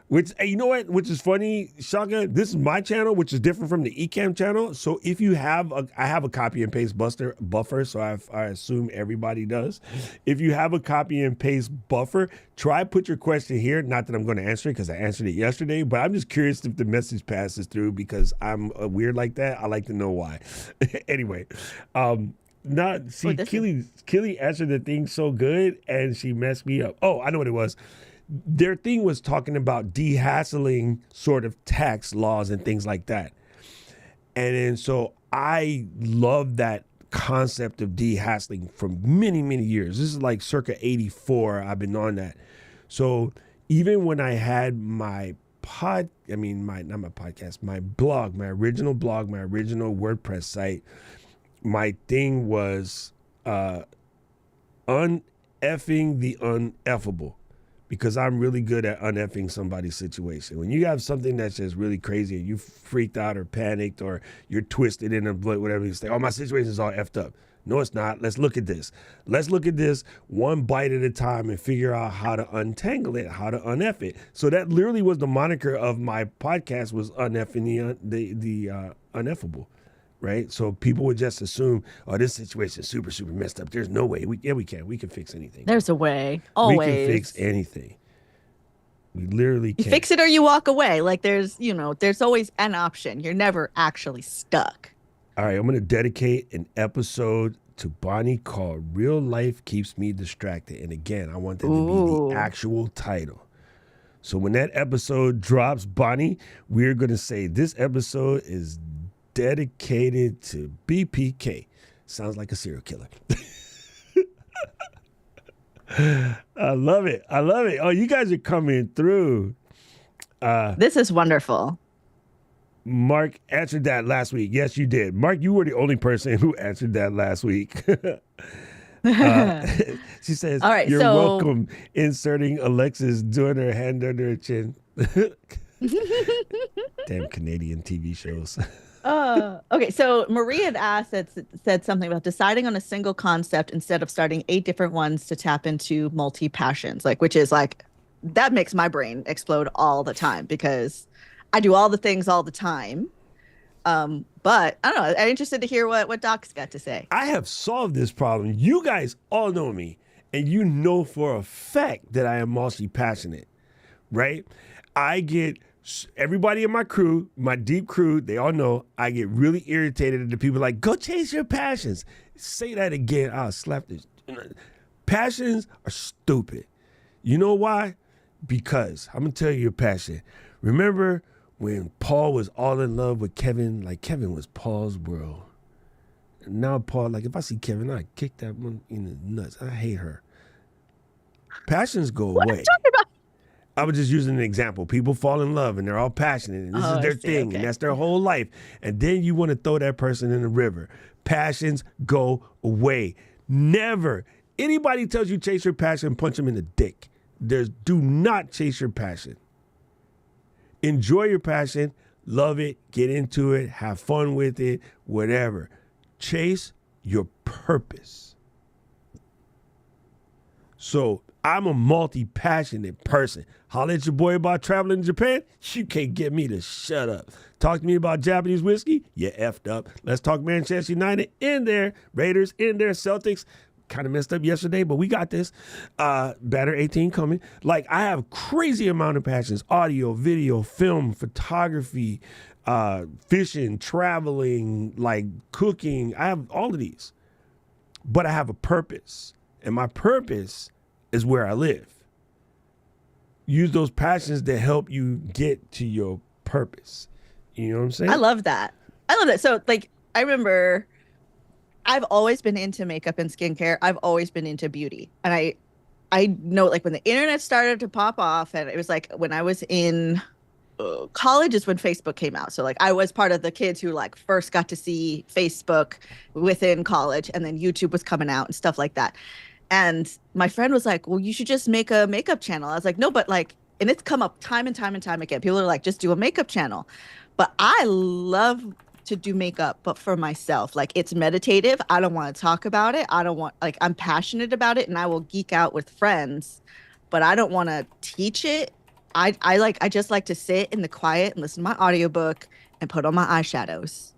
Which, hey, you know what? Which is funny, Shaka. This is my channel, which is different from the Ecamm channel. So if you have, I have a copy and paste buffer. So I assume everybody does. If you have a copy and paste buffer, try put your question here. Not that I'm going to answer it because I answered it yesterday, but I'm just curious if the message passes through because I'm weird like that. I like to know why. Anyway, Keely answered the thing so good and she messed me up. Oh, I know what it was. Their thing was talking about dehassling sort of tax laws and things like that. And then so I love that concept of dehassling for many, many years. This is like circa 84. I've been on that. So even when I had my my blog, my original WordPress site, my thing was uneffing the uneffable. Because I'm really good at uneffing somebody's situation. When you have something that's just really crazy and you freaked out or panicked or you're twisted in a whatever, you say, oh, my situation is all effed up. No, it's not. Let's look at this. Let's look at this one bite at a time and figure out how to untangle it, how to uneff it. So that literally was the moniker of my podcast, was uneffing the uneffable. Right? So people would just assume, oh, this situation is super, super messed up. There's no way. We can. We can fix anything. There's a way. Always. We can fix anything. We literally can. You fix it or you walk away. Like there's always an option. You're never actually stuck. All right. I'm going to dedicate an episode to Bonnie called Real Life Keeps Me Distracted. And again, I want that to be the actual title. So when that episode drops, Bonnie, we're going to say this episode is dedicated to BPK. Sounds like a serial killer. I love it. Oh, you guys are coming through. This is wonderful. Mark answered that last week. Yes, you did. Mark, you were the only person who answered that last week. She says, all right, you're welcome. Inserting Alexis doing her hand under her chin. Damn Canadian TV shows. Okay, so Maria had said something about deciding on a single concept instead of starting 8 different ones to tap into multi-passions, which is that makes my brain explode all the time because I do all the things all the time. But I don't know. I'm interested to hear what Doc's got to say. I have solved this problem. You guys all know me, and you know for a fact that I am multi-passionate, right? I get everybody in my crew, my deep crew, they all know I get really irritated at the people like, go chase your passions. Say that again, I'll slap this. Passions are stupid. You know why? Because I'm going to tell you your passion. Remember when Paul was all in love with Kevin? Like Kevin was Paul's world. And now Paul, if I see Kevin, I kick that one in the nuts. I hate her. Passions go away. What are you talking about? I was just using an example. People fall in love and they're all passionate and this is their thing and that's their whole life. And then you want to throw that person in the river. Passions go away. Never. Anybody tells you chase your passion, punch them in the dick. Do not chase your passion. Enjoy your passion. Love it. Get into it. Have fun with it. Whatever. Chase your purpose. So I'm a multi-passionate person. Holler at your boy about traveling to Japan. You can't get me to shut up. Talk to me about Japanese whiskey. You effed up. Let's talk Manchester United in there. Raiders in there. Celtics. kind of messed up yesterday, but we got this. Banner 18 coming. Like, I have crazy amount of passions: audio, video, film, photography, fishing, traveling, like cooking. I have all of these, but I have a purpose, and my purpose is where I live. Use those passions to help you get to your purpose. You know what I'm saying? I love that. So, like, I remember I've always been into makeup and skincare. I've always been into beauty. And I know, like, when the internet started to pop off, and it was like when I was in college is when Facebook came out. So, like, I was part of the kids who, like, first got to see Facebook within college, and then YouTube was coming out and stuff like that. And my friend was like, well, you should just make a makeup channel. I was like, no, but like, and it's come up time and time and time again. People are like, just do a makeup channel. But I love to do makeup, but for myself. Like, it's meditative. I don't want to talk about it. I don't want, like, I'm passionate about it and I will geek out with friends, but I don't want to teach it. I just like to sit in the quiet and listen to my audiobook and put on my eyeshadows.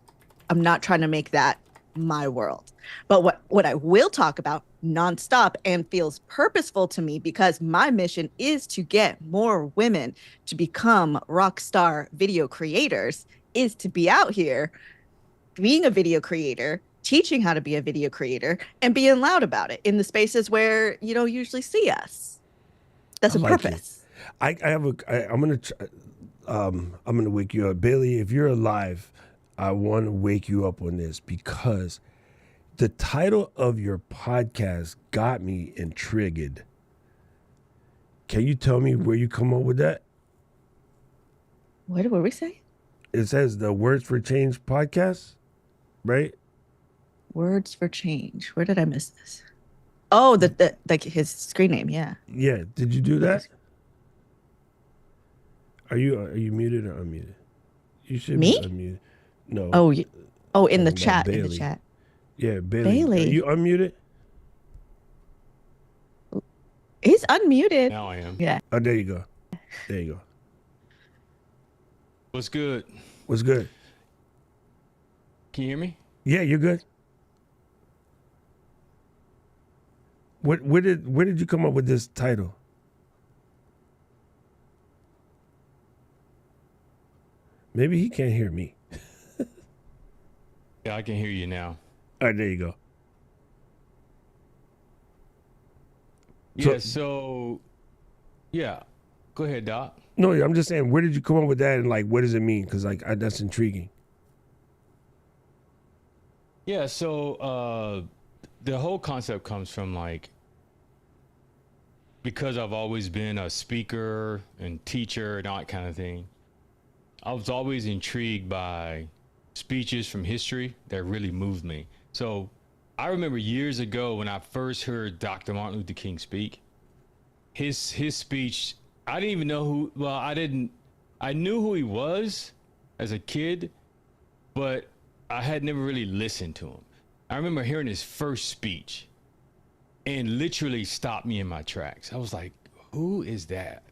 I'm not trying to make that my world. But what I will talk about nonstop and feels purposeful to me, because my mission is to get more women to become rock star video creators, is to be out here being a video creator, teaching how to be a video creator, and being loud about it in the spaces where you don't usually see us. That's a purpose. I'm gonna wake you up, Bailey. If you're alive, I want to wake you up on this, because the title of your podcast got me intrigued. Can you tell me where you come up with that? What were we saying? It says the Words for Change podcast, right? Words for Change. Where did I miss this? Oh, the like his screen name. Yeah. Yeah. Did you do that? Are you muted or unmuted? You should Me? be unmuted. No. Oh, in the chat. Bailey. In the chat. Yeah, Bailey. Are you unmuted? He's unmuted. Now I am. Yeah. Oh, there you go. There you go. What's good? What's good? Can you hear me? Yeah, you're good. Where did you come up with this title? Maybe he can't hear me. Yeah, I can hear you now. All right, there you go. Yeah. Go ahead, Doc. No, I'm just saying, where did you come up with that, and like, what does it mean? Because like, that's intriguing. Yeah, so the whole concept comes from, like, because I've always been a speaker and teacher and all that kind of thing, I was always intrigued by speeches from history that really moved me. So I remember years ago when I first heard Dr. Martin Luther King speak, his speech, I didn't even know I knew who he was as a kid, but I had never really listened to him. I remember hearing his first speech and literally stopped me in my tracks. I was like, who is that?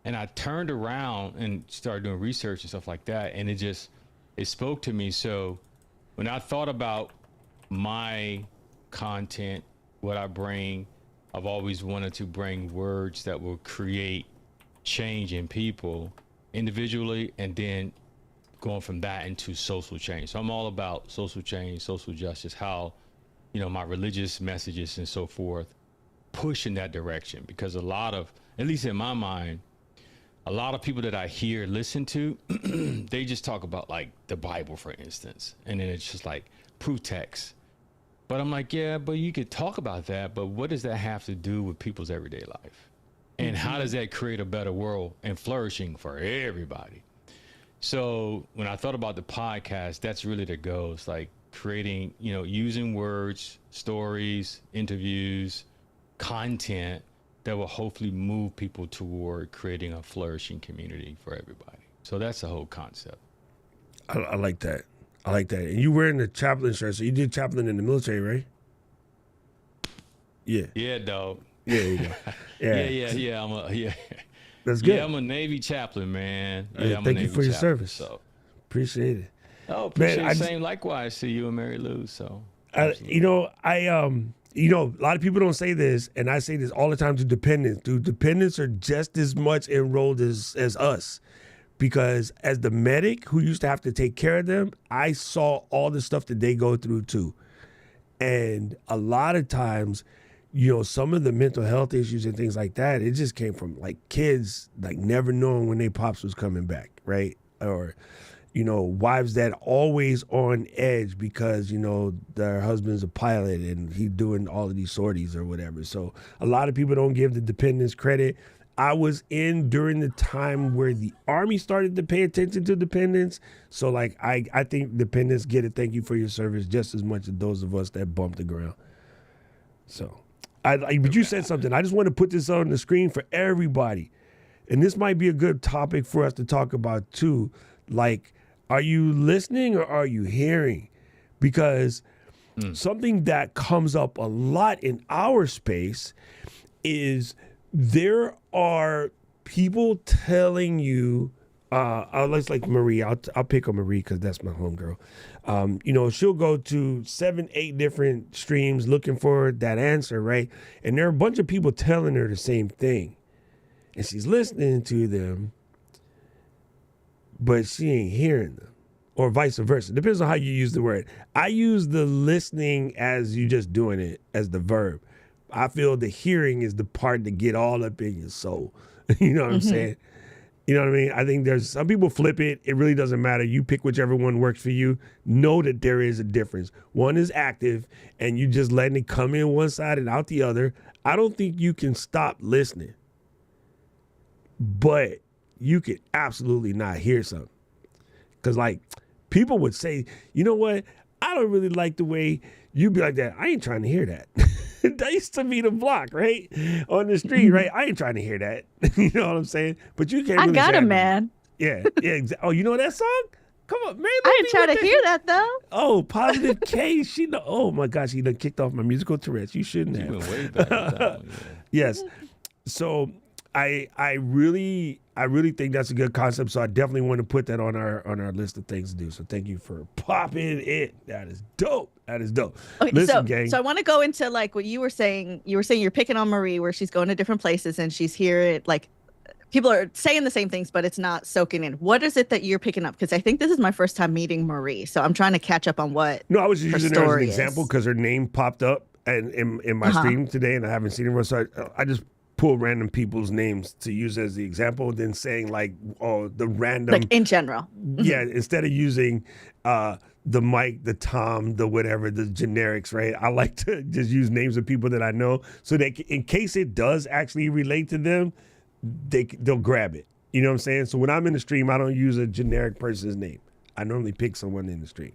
And I turned around and started doing research and stuff like that. And it spoke to me. So when I thought about my content, what I bring, I've always wanted to bring words that will create change in people individually, and then going from that into social change. So I'm all about social change, social justice, how, my religious messages and so forth push in that direction. Because a lot of, at least in my mind, a lot of people that I hear, listen to, they just talk about, like, the Bible, for instance. And then it's just like proof text. But I'm like, yeah, but you could talk about that, but what does that have to do with people's everyday life? And how does that create a better world and flourishing for everybody? So when I thought about the podcast, that's really the goal. It's like creating, using words, stories, interviews, content that will hopefully move people toward creating a flourishing community for everybody. So that's the whole concept. I like that. I like that. And you wearing the chaplain shirt, so you did chaplain in the military, right? Yeah. Yeah, dog. Yeah, you go. Yeah. That's good. Yeah, I'm a Navy chaplain, man. Yeah, thank you for your service. So appreciate it. Oh, appreciate it. Same likewise to you and Marilou. So you know, a lot of people don't say this, and I say this all the time to dependents. Dude, dependents are just as much enrolled as us. Because as the medic who used to have to take care of them, I saw all the stuff that they go through too. And a lot of times, you know, some of the mental health issues and things like that, it just came from like kids like never knowing when their pops was coming back, right? Or, you know, wives that always on edge because, you know, their husband's a pilot and he's doing all of these sorties or whatever. So a lot of people don't give the dependents credit. I was in during the time where the Army started to pay attention to dependents. So, like, I think dependents get a thank you for your service just as much as those of us that bumped the ground. So, but you said something. I just want to put this on the screen for everybody. And this might be a good topic for us to talk about, too. Like, are you listening or are you hearing? Because something that comes up a lot in our space is there are people telling you, let's like Marie, I'll pick on Marie because that's my homegirl. You know, she'll go to 7, 8 different streams looking for that answer, right? And there are a bunch of people telling her the same thing. And she's listening to them, but she ain't hearing them. Or vice versa. Depends on how you use the word. I use the listening as you just doing it as the verb. I feel the hearing is the part to get all up in your soul. You know what I'm saying? You know what I mean? I think there's some people flip it. It really doesn't matter. You pick whichever one works for you. Know that there is a difference. One is active and you just letting it come in one side and out the other. I don't think you can stop listening. But you could absolutely not hear something. Because like people would say, you know what? I don't really like the way you be like that. I ain't trying to hear that. That used to be the block, right? On the street, right? I ain't trying to hear that. You know what I'm saying? But you can't. I really got say a that. man. Yeah. Oh, you know that song? Come on, Marilou. I ain't trying to hear that though. Oh, Positive K. She know. Oh my gosh, he done kicked off my musical Tourette's. You shouldn't have. You went way back in time, yeah. Yes. So I really think that's a good concept. So I definitely want to put that on our list of things to do. So thank you for popping it. That is dope. That is dope. Okay, Listen, gang. so I want to go into like what you were saying. You were saying you're picking on Marie where she's going to different places and she's hearing like people are saying the same things, but it's not soaking in. What is it that you're picking up? Because I think this is my first time meeting Marie. So I'm trying to catch up on what No, I was just using her as an story example is. because her name popped up and in my stream today and I haven't seen her. So I just pull random people's names to use as the example, then saying like, oh, the random. Like in general. Yeah, instead of using the Mike, the Tom, the whatever, the generics, right? I like to just use names of people that I know so that in case it does actually relate to them, they'll grab it. You know what I'm saying? So when I'm in the stream, I don't use a generic person's name. I normally pick someone in the stream.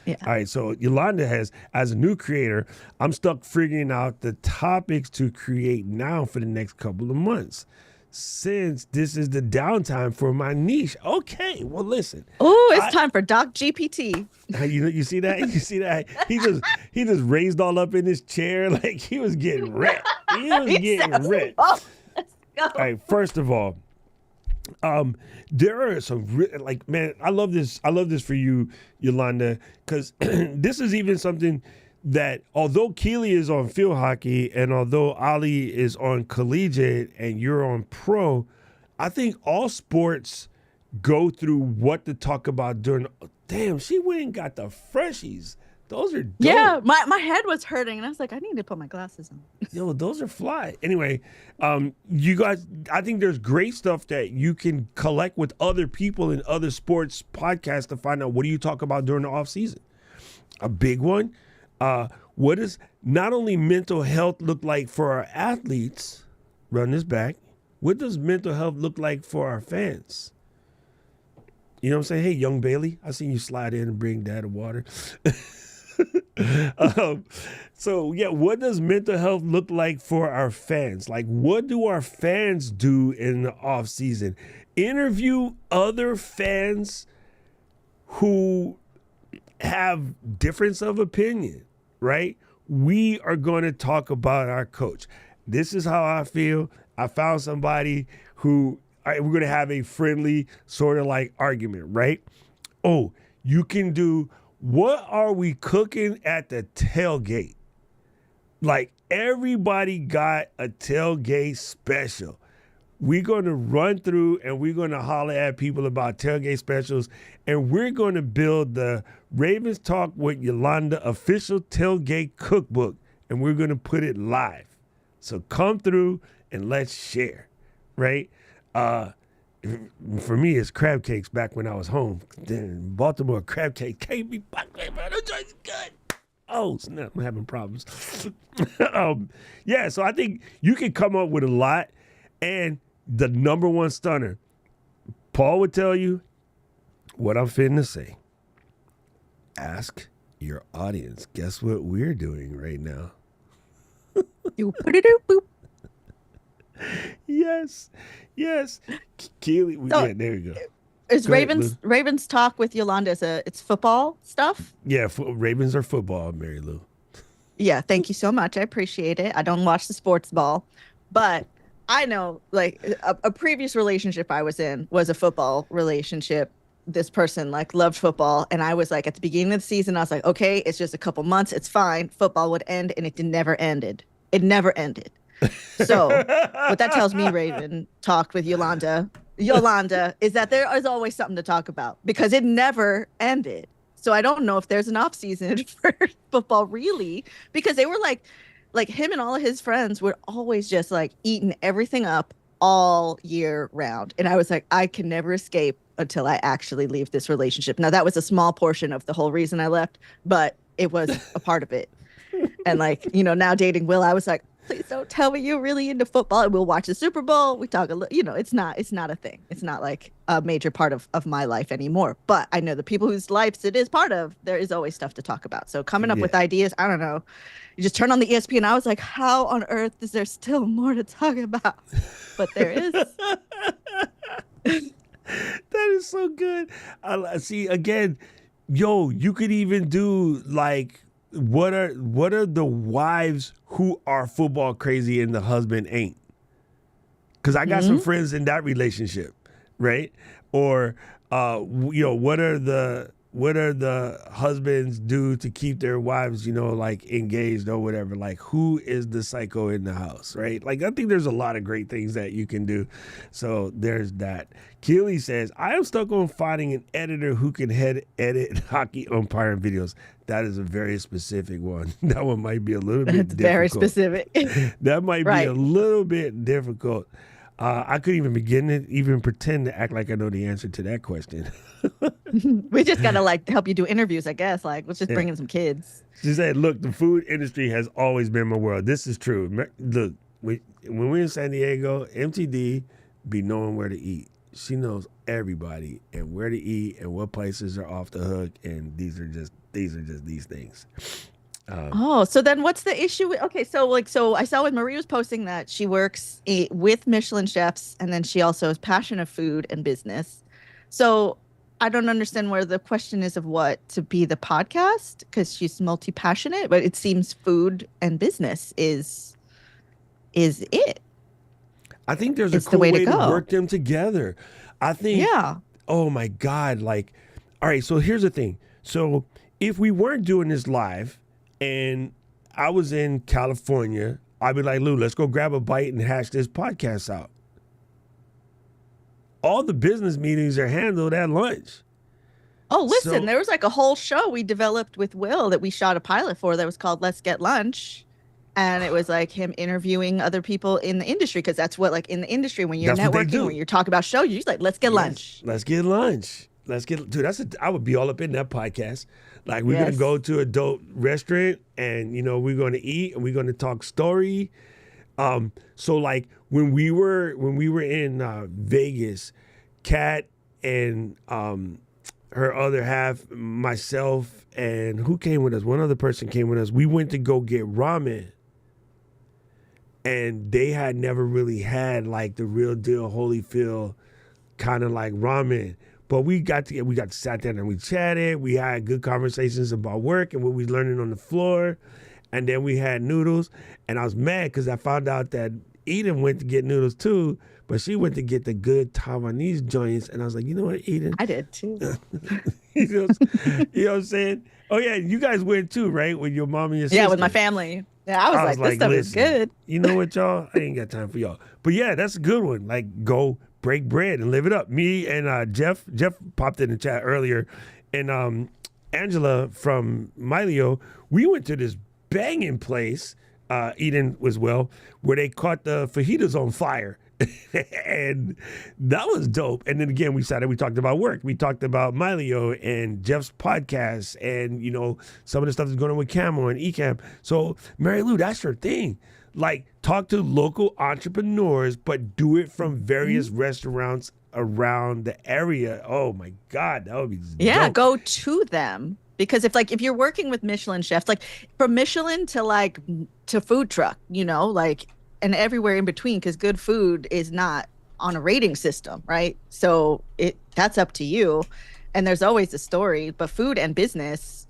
Yeah. All right, so Yolanda has, as a new creator, I'm stuck figuring out the topics to create now for the next couple of months. Since this is the downtime for my niche. Okay, well, listen. Oh, it's time for Doc GPT. You see that? You see that? He just raised all up in his chair like he was getting wrecked. He was getting wrecked. Oh, let's go. All right, first of all, there are some like, man, I love this for you, Yolanda, because this is even something that although Keely is on field hockey and although Ali is on collegiate and you're on pro, I think all sports go through what to talk about during. Damn, she went and got the freshies. Those are dope. Yeah, my head was hurting and I was like, I need to put my glasses on. Yo, those are fly. Anyway, you guys, I think there's great stuff that you can collect with other people in other sports podcasts to find out what do you talk about during the off season. A big one. What does not only mental health look like for our athletes? Run this back. What does mental health look like for our fans? You know what I'm saying? Hey, young Bailey, I seen you slide in and bring Dad a water. So yeah, what does mental health look like for our fans? Like, what do our fans do in the off season? Interview other fans who have difference of opinion, right? We are going to talk about our coach. This is how I feel. I found somebody who we're going to have a friendly sort of like argument, right? Oh, you can do, what are we cooking at the tailgate? Like everybody got a tailgate special. We're going to run through and we're going to holler at people about tailgate specials, and we're going to build the Ravens Talk with Yolanda official tailgate cookbook, and we're going to put it live. So come through and let's share, right? For me, it's crab cakes back when I was home. Then Baltimore crab cake can't be good. Oh, snap, I'm having problems. Yeah, so I think you can come up with a lot, and the number one stunner, Paul would tell you what I'm finna say. Ask your audience. Guess what we're doing right now? You put it boop. Yes. Keely, yeah, there you go. Is Go ahead, Ravens Talk with Yolanda? It's football stuff? Yeah, Ravens are football, Mary Lou. Yeah, thank you so much. I appreciate it. I don't watch the sports ball, but I know like a previous relationship I was in was a football relationship. This person like loved football, and I was like at the beginning of the season, I was like, okay, it's just a couple months, it's fine. Football would end, and it never ended. It never ended. So what that tells me, Raven talked with Yolanda, is that there is always something to talk about because it never ended. So I don't know if there's an off season for football really, because they were like him and all of his friends were always just like eating everything up all year round. And I was like, I can never escape until I actually leave this relationship. Now that was a small portion of the whole reason I left, but it was a part of it. And like, now dating Will, I was like, please don't tell me you're really into football, and we'll watch the Super Bowl. We talk a little, it's not a thing. It's not like a major part of my life anymore. But I know the people whose lives it is part of, there is always stuff to talk about. So coming up with ideas, I don't know. You just turn on the ESPN. I was like, how on earth is there still more to talk about? But there is. That is so good. I see again, you could even do like, what are the wives who are football crazy and the husband ain't? Because I got some friends in that relationship, right? Or what are the husbands do to keep their wives, like engaged or whatever? Like, who is the psycho in the house, right? Like, I think there's a lot of great things that you can do. So there's that. Keely says, I am stuck on finding an editor who can edit hockey umpiring videos. That is a very specific one. That one might be a little bit difficult. Very specific. That might be a little bit difficult. I couldn't even begin to even pretend to act like I know the answer to that question. We just gotta like help you do interviews, I guess. Like, let's just bring in some kids. She said, look, the food industry has always been my world. This is true. Look, when we're in San Diego, MTD be knowing where to eat. She knows everybody and where to eat and what places are off the hook, and these are just these things. So then what's the issue? Okay, so I saw when Marie was posting that she works with Michelin chefs, and then she also is passionate of food and business. So I don't understand where the question is of what to be the podcast, because she's multi-passionate, but it seems food and business is it. I think there's a cool way to work them together. I think, yeah. Oh my God. Like, all right, so here's the thing. So if we weren't doing this live and I was in California, I'd be like, Lou, let's go grab a bite and hash this podcast out. All the business meetings are handled at lunch. Oh, listen, there was like a whole show we developed with Will that we shot a pilot for that was called Let's Get Lunch. And it was like him interviewing other people in the industry, because that's what, like, in the industry, when you're networking, when you're talking about shows, you're just like, let's get lunch. Let's get lunch. Dude, I would be all up in that podcast. Like, we're going to go to a dope restaurant and, we're going to eat and we're going to talk story. So like when we were in Vegas, Kat and her other half, myself, and who came with us? One other person came with us. We went to go get ramen. And they had never really had like the real deal Holyfield kind of like ramen. But we got to sat down and we chatted. We had good conversations about work and what we was learning on the floor. And then we had noodles. And I was mad because I found out that Eden went to get noodles too, but she went to get the good Taiwanese joints. And I was like, you know what, Eden? I did too. you know what I'm saying? Oh yeah, you guys went too, right? With your mom and your sister. Yeah, with my family. Yeah, I was like, this stuff is good. You know what, y'all? I ain't got time for y'all. But yeah, that's a good one. Like, go break bread and live it up. Me and Jeff popped in the chat earlier, and Angela from Marilou, we went to this banging place, Eden as well, where they caught the fajitas on fire. And that was dope. And then again, we talked about work. We talked about Marilou and Jeff's podcast and, you know, some of the stuff that's going on with Ecamm and Ecamm. So, Marilou, that's your thing. Like, talk to local entrepreneurs, but do it from various restaurants around the area. Oh my God, that would be dope. Go to them. Because if you're working with Michelin chefs, like from Michelin to food truck, you know, like, and everywhere in between, because good food is not on a rating system, right? So that's up to you. And there's always a story, but food and business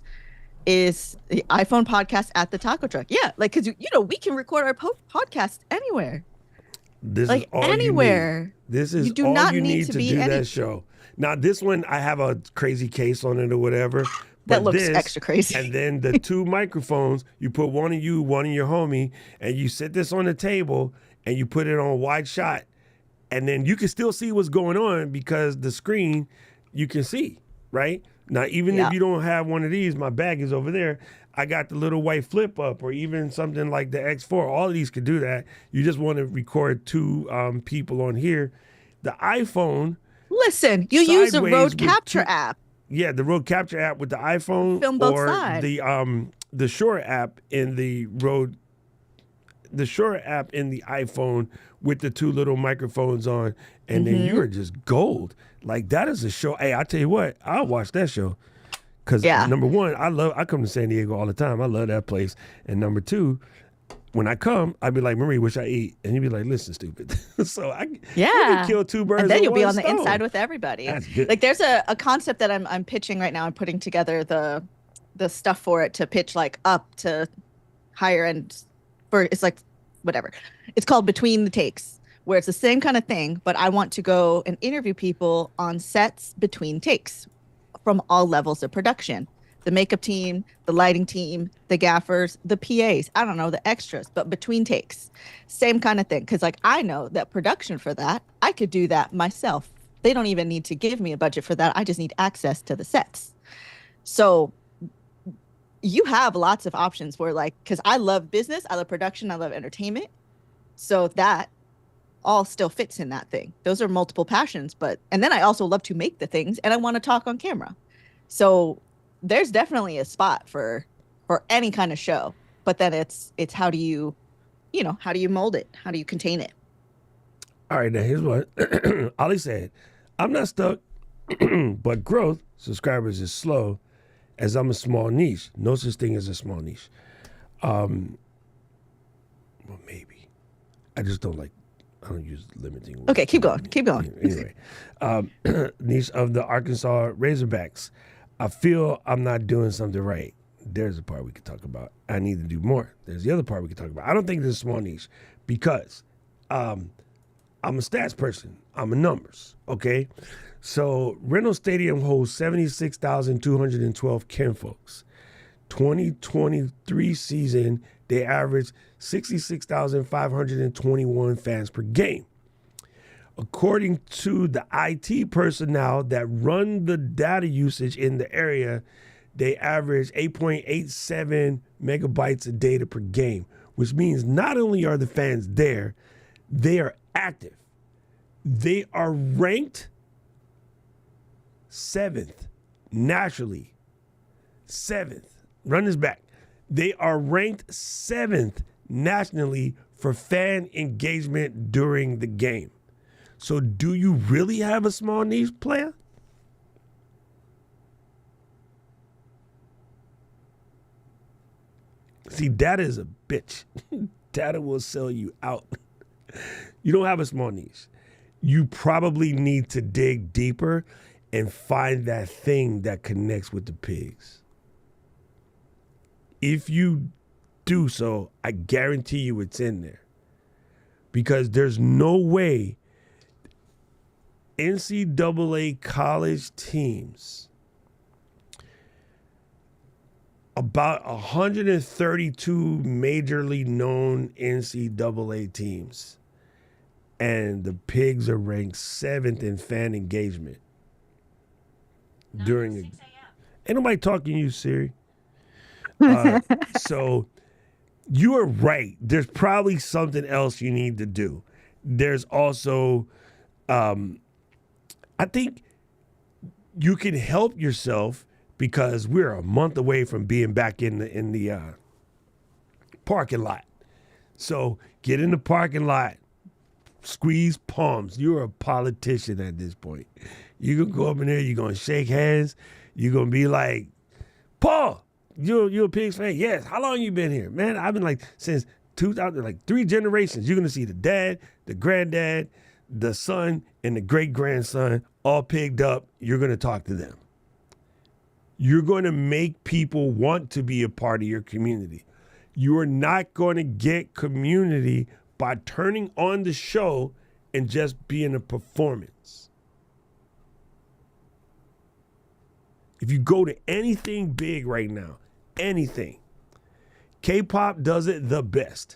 is the iPhone podcast at the taco truck. Yeah, like, because, you know, we can record our podcast anywhere. This like is all anywhere. You need. This is you do all not you need to do that show. Now, this one, I have a crazy case on it or whatever. That looks extra crazy. And then the two microphones, you put one of you, one of your homie, and you sit this on the table and you put it on wide shot. And then you can still see what's going on because the screen you can see, right? Now, even if you don't have one of these, my bag is over there. I got the little white flip up or even something like the X4. All of these could do that. You just want to record two people on here. The iPhone. Listen, you use a Road Capture app. Yeah, the Road Capture app with the iPhone, film both or sides. the Shure app in the Shure app in the iPhone with the two little microphones on, and then you are just gold. Like, that is a show. Hey, I tell you what, I'll watch that show because number one, I come to San Diego all the time. I love that place, and number two, when I come, I'd be like, Marie, what should I eat? And you'd be like, listen, stupid. So I can kill two birds. And then you'll be on stone. the inside with everybody. That's good. Like, there's a concept that I'm pitching right now. I'm putting together the stuff for it to pitch like up to higher end for, it's like whatever. It's called Between the Takes, where it's the same kind of thing, but I want to go and interview people on sets between takes from all levels of production. The makeup team, the lighting team, the gaffers, the PAs, I don't know, the extras, but between takes, same kind of thing. Because like, I know that production for that, I could do that myself. They don't even need to give me a budget for that. I just need access to the sets. So you have lots of options where, like, because I love business, I love production, I love entertainment. So that all still fits in that thing. Those are multiple passions, and then I also love to make the things and I want to talk on camera. So there's definitely a spot for any kind of show, but then it's how do you mold it? How do you contain it? All right, now here's what Ali said. I'm not stuck, but growth, subscribers is slow as I'm a small niche. No such thing as a small niche. Well, maybe. I don't use limiting words. Okay, keep going. Anyway, niche of the Arkansas Razorbacks. I feel I'm not doing something right. There's a part we could talk about. I need to do more. There's the other part we could talk about. I don't think there's a small niche because I'm a stats person. I'm a numbers, okay? So Reynolds Stadium holds 76,212 kinfolks. 2023 season, they averaged 66,521 fans per game. According to the IT personnel that run the data usage in the area, they average 8.87 megabytes of data per game, which means not only are the fans there, they are active. They are ranked 7th, naturally. 7th. Run this back. They are ranked 7th nationally for fan engagement during the game. So do you really have a small niche player? See, data is a bitch. Data will sell you out. You don't have a small niche. You probably need to dig deeper and find that thing that connects with the pigs. If you do so, I guarantee you it's in there. Because there's no way NCAA college teams about 132 majorly known NCAA teams. And the Pigs are ranked 7th in fan engagement. During Ain't nobody talking to you, Siri. So you are right. There's probably something else you need to do. There's also, I think you can help yourself because we're a month away from being back in the parking lot. So get in the parking lot, squeeze palms. You're a politician at this point. You can go up in there, you're going to shake hands. You're going to be like, Paul, you're a Pigs fan? Yes. How long you been here? Man, I've been since 2000, 3 generations. You're going to see the dad, the granddad, the son, and the great-grandson all pigged up. You're going to talk to them. You're going to make people want to be a part of your community. You are not going to get community by turning on the show and just being a performance. If you go to anything big right now, anything, K-pop does it the best.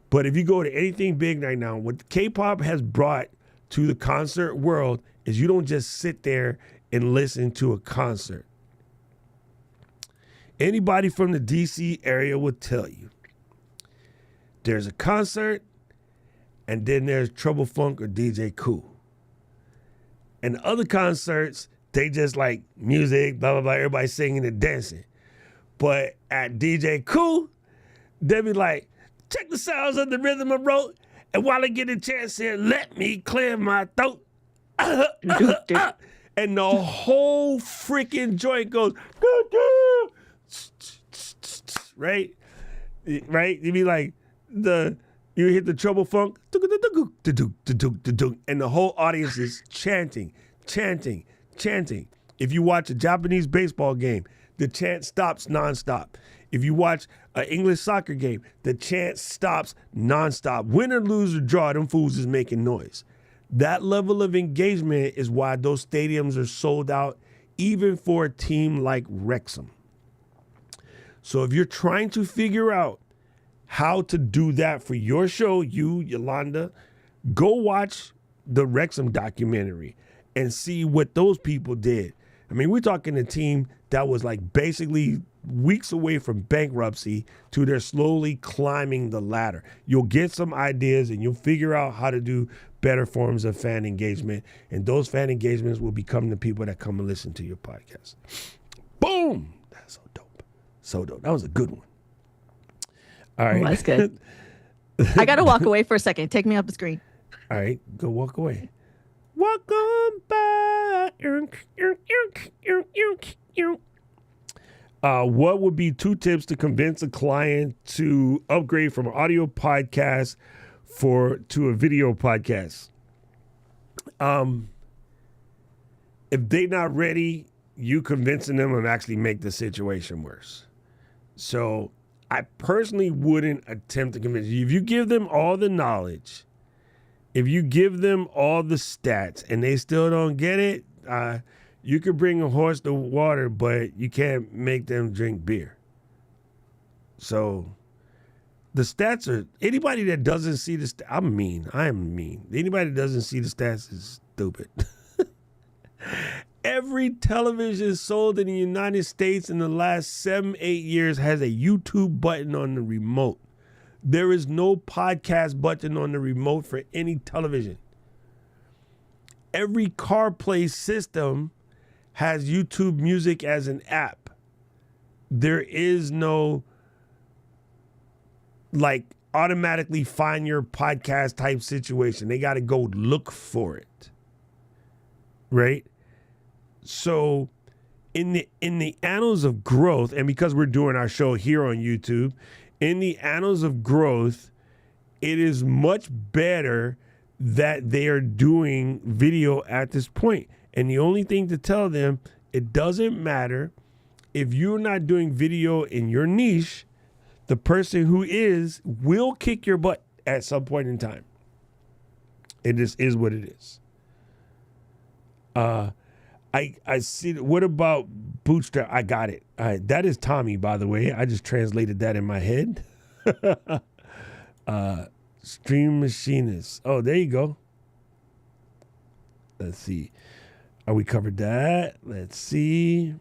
But if you go to anything big right now, what K-pop has brought to the concert world is you don't just sit there and listen to a concert. Anybody from the DC area would tell you there's a concert and then there's Trouble Funk or DJ Cool. And other concerts, they just like music, blah, blah, blah, everybody singing and dancing. But at DJ Cool, they be like, check the sounds of the rhythm I wrote, and while I get a chance here, let me clear my throat. And the whole freaking joint goes, right? Right? You be like, you hit the Trouble Funk, and the whole audience is chanting. If you watch a Japanese baseball game, the chant stops nonstop. If you watch an English soccer game, the chant stops nonstop. Win or lose or draw, them fools is making noise. That level of engagement is why those stadiums are sold out, even for a team like Wrexham. So if you're trying to figure out how to do that for your show, you, Yolanda, go watch the Wrexham documentary and see what those people did. I mean, we're talking a team that was like basically weeks away from bankruptcy to they're slowly climbing the ladder. You'll get some ideas and you'll figure out how to do better forms of fan engagement. And those fan engagements will become the people that come and listen to your podcast. Boom! That's so dope. So dope. That was a good one. All right. Oh, that's good. I got to walk away for a second. Take me off the screen. All right. Go walk away. Walk on by. What would be 2 tips to convince a client to upgrade from an audio podcast to a video podcast? If they're not ready, you convincing them will actually make the situation worse. So I personally wouldn't attempt to convince you. If you give them all the knowledge, if you give them all the stats and they still don't get it, you could bring a horse to water, but you can't make them drink beer. So the stats are, anybody that doesn't see the stats, I'm mean. I am mean. Anybody that doesn't see the stats is stupid. Every television sold in the United States in the last 7-8 years has a YouTube button on the remote. There is no podcast button on the remote for any television. Every CarPlay system has YouTube Music as an app. There is no automatically find your podcast type situation. They got to go look for it. Right? So in the annals of growth, and because we're doing our show here on YouTube, in the annals of growth, it is much better that they are doing video at this point. And the only thing to tell them, it doesn't matter if you're not doing video in your niche, the person who is will kick your butt at some point in time. It just is what it is. I see. What about bootstrap. I got it. All right. That is Tommy, by the way. I just translated that in my head. Stream machinist. Oh, there you go. Let's see. Are we covered that? Let's see.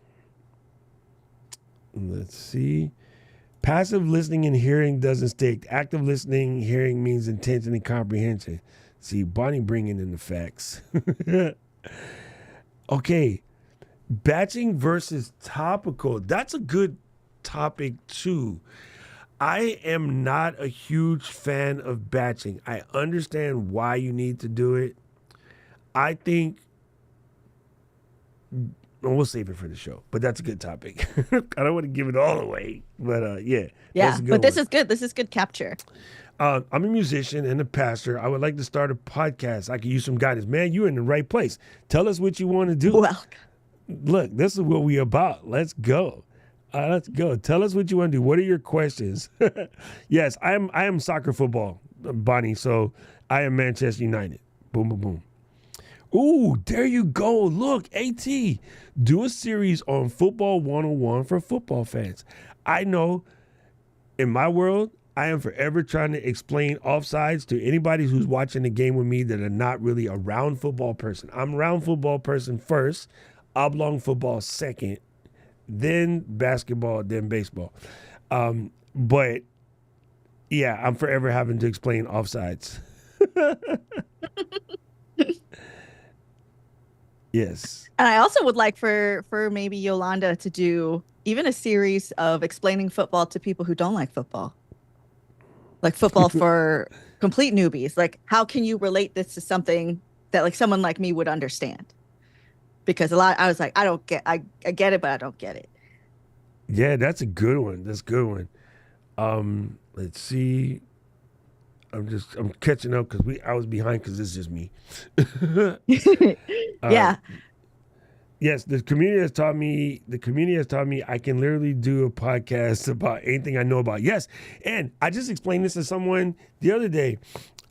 Passive listening and hearing doesn't stick. Active listening, hearing means intention and comprehension. See, Bonnie bringing in the facts. Okay. Batching versus topical. That's a good topic too. I am not a huge fan of batching. I understand why you need to do it. I think we'll save it for the show, but that's a good topic. I don't want to give it all away, but yeah. Yeah, but this is good. This is good capture. I'm a musician and a pastor. I would like to start a podcast. I could use some guidance. Man, you're in the right place. Tell us what you want to do. Welcome. Look, this is what we about. Let's go. Let's go. Tell us what you want to do. What are your questions? Yes, I am soccer football, Bonnie. So I am Manchester United. Boom, boom, boom. Ooh, there you go. Look, AT, do a series on football 101 for football fans. I know in my world, I am forever trying to explain offsides to anybody who's watching the game with me that are not really a round football person. I'm a round football person first, oblong football second, then basketball, then baseball. But yeah, I'm forever having to explain offsides. Yes. And I also would like for maybe Yolanda to do even a series of explaining football to people who don't like football. Like football for complete newbies. Like, how can you relate this to something that like someone like me would understand? Because I was like, I get it, but I don't get it. Yeah, that's a good one. That's a good one. Let's see. I'm catching up because I was behind because it's just me. Yeah. Yes, the community has taught me I can literally do a podcast about anything I know about. Yes, and I just explained this to someone the other day.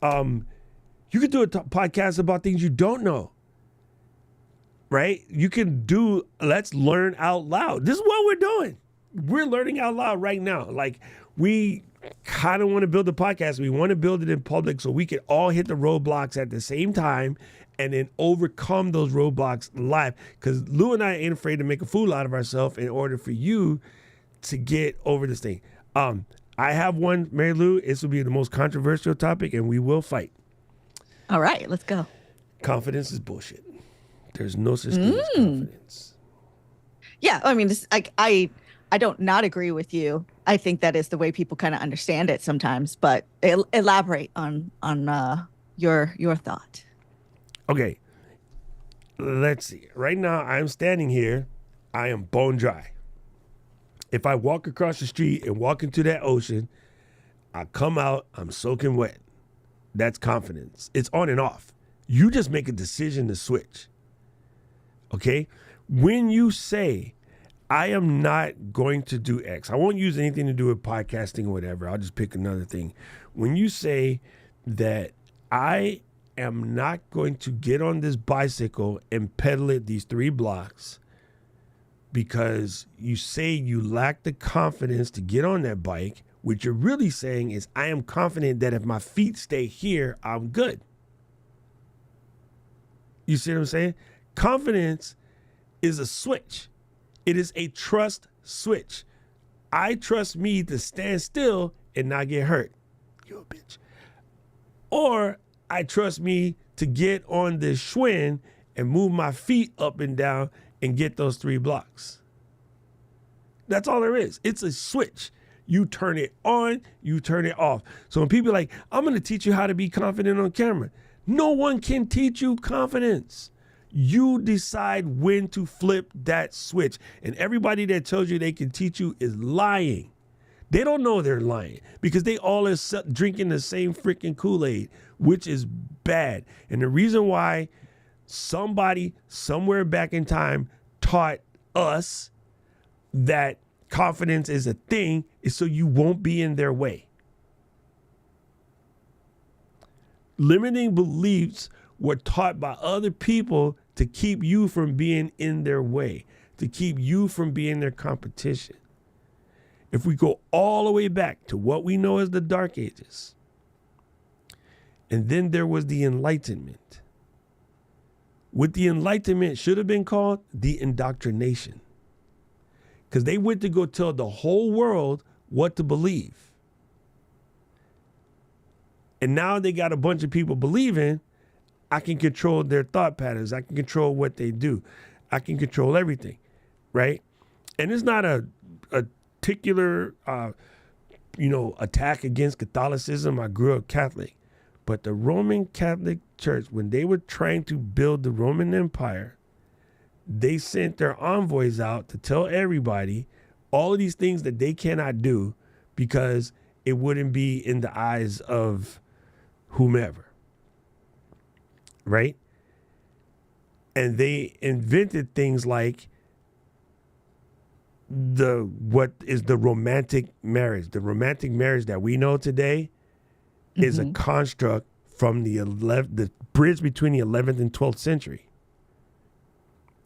You could do a podcast about things you don't know. Right? You can do let's learn out loud. This is what we're doing. We're learning out loud right now. Like, we kind of want to build a podcast. We want to build it in public so we can all hit the roadblocks at the same time and then overcome those roadblocks live. Because Lou and I ain't afraid to make a fool out of ourselves in order for you to get over this thing. I have one, Marilou. This will be the most controversial topic, and we will fight. All right, let's go. Confidence is bullshit. There's no such thing as confidence. Yeah, I mean, I don't not agree with you. I think that is the way people kind of understand it sometimes. But elaborate on your thought. Okay, let's see. Right now, I'm standing here. I am bone dry. If I walk across the street and walk into that ocean, I come out, I'm soaking wet. That's confidence. It's on and off. You just make a decision to switch. Okay? When you say, I am not going to do X, I won't use anything to do with podcasting or whatever. I'll just pick another thing. When you say that I am not going to get on this bicycle and pedal it these 3 blocks because you say you lack the confidence to get on that bike, what you're really saying is I am confident that if my feet stay here, I'm good. You see what I'm saying? Confidence is a switch. It is a trust switch. I trust me to stand still and not get hurt. You a bitch. Or I trust me to get on this Schwinn and move my feet up and down and get those 3 blocks. That's all there is. It's a switch. You turn it on, you turn it off. So when people are like, I'm going to teach you how to be confident on camera. No one can teach you confidence. You decide when to flip that switch. And everybody that tells you they can teach you is lying. They don't know they're lying because they all are drinking the same freaking Kool-Aid, which is bad. And the reason why somebody somewhere back in time taught us that confidence is a thing is so you won't be in their way. Limiting beliefs were taught by other people to keep you from being in their way. to keep you from being their competition. If we go all the way back to what we know as the Dark Ages, and then there was the Enlightenment. What the Enlightenment should have been called the indoctrination. Because they went to go tell the whole world what to believe. And now they got a bunch of people believing I can control their thought patterns. I can control what they do. I can control everything, right? And it's not a particular, attack against Catholicism. I grew up Catholic. But the Roman Catholic Church, when they were trying to build the Roman Empire, they sent their envoys out to tell everybody all of these things that they cannot do because it wouldn't be in the eyes of whomever, right? And they invented things like what is the romantic marriage. The romantic marriage that we know today is a construct from the bridge between the 11th and 12th century,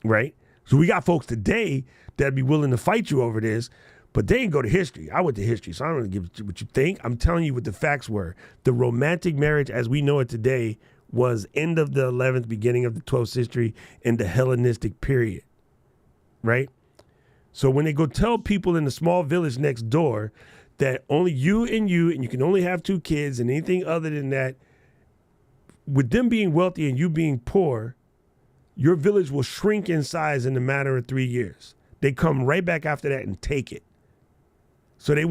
right? So we got folks today that'd be willing to fight you over this, but they didn't go to history. I went to history, so I don't really give what you think. I'm telling you what the facts were. The romantic marriage as we know it today was end of the 11th, beginning of the 12th century in the Hellenistic period, right? So when they go tell people in the small village next door that only you and you can only have 2 kids and anything other than that, with them being wealthy and you being poor, your village will shrink in size in a matter of 3 years. They come right back after that and take it. So they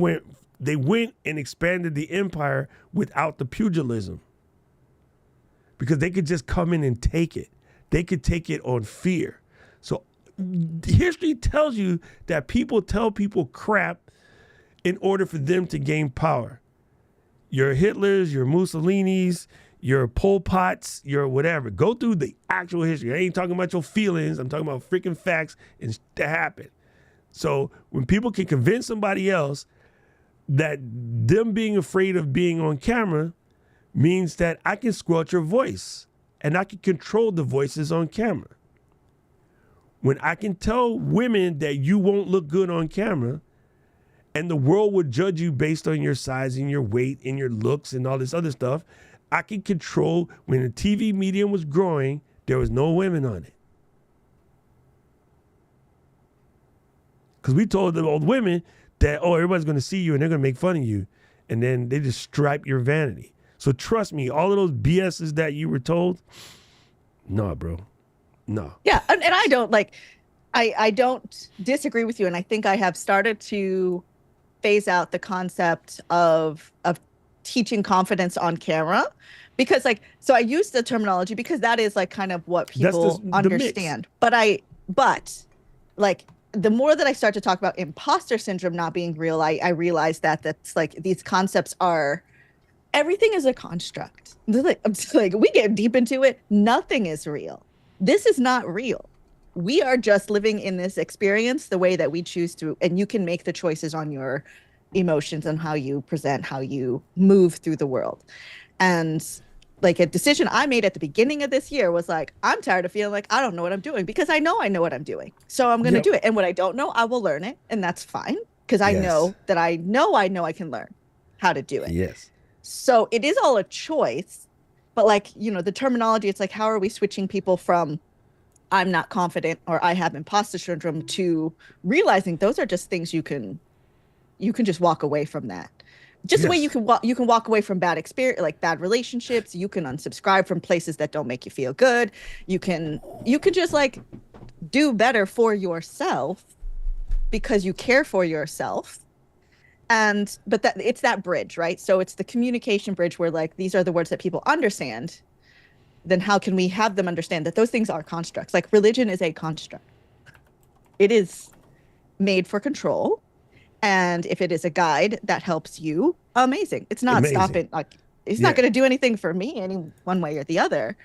went and expanded the empire without the pugilism because they could just come in and take it. They could take it on fear. So history tells you that people tell people crap in order for them to gain power. Your Hitlers, your Mussolinis, your Pol Pots, your whatever. Go through the actual history. I ain't talking about your feelings. I'm talking about freaking facts and that happened. So when people can convince somebody else that them being afraid of being on camera means that I can squelch your voice and I can control the voices on camera. When I can tell women that you won't look good on camera, and the world would judge you based on your size and your weight and your looks and all this other stuff, I can control. When the TV medium was growing, there was no women on it. Because we told the old women that, everybody's going to see you and they're going to make fun of you. And then they just stripe your vanity. So trust me, all of those BSs that you were told, no, bro. No. Yeah, and I don't I don't disagree with you. And I think I have started to phase out the concept of teaching confidence on camera because so I use the terminology because that is kind of what people understand. But the more that I start to talk about imposter syndrome not being real, I realize that that's these concepts are, everything is a construct. I'm just we get deep into it. Nothing is real. This is not real. We are just living in this experience the way that we choose to, and you can make the choices on your emotions and how you present, how you move through the world. And a decision I made at the beginning of this year was I'm tired of feeling I don't know what I'm doing because I know what I'm doing. So I'm going to do it. And what I don't know, I will learn it. And that's fine because I know that I know I can learn how to do it. Yes. So it is all a choice. But the terminology, it's how are we switching people from I'm not confident or I have imposter syndrome to realizing those are just things you can just walk away from that. Just the way you can walk away from bad experience, bad relationships. You can unsubscribe from places that don't make you feel good. You can just do better for yourself because you care for yourself. But it's that bridge, right? So it's the communication bridge where these are the words that people understand. Then how can we have them understand that those things are constructs? Religion is a construct. It is made for control. And if it is a guide that helps you, amazing. It's not stopping. It's not going to do anything for me any one way or the other.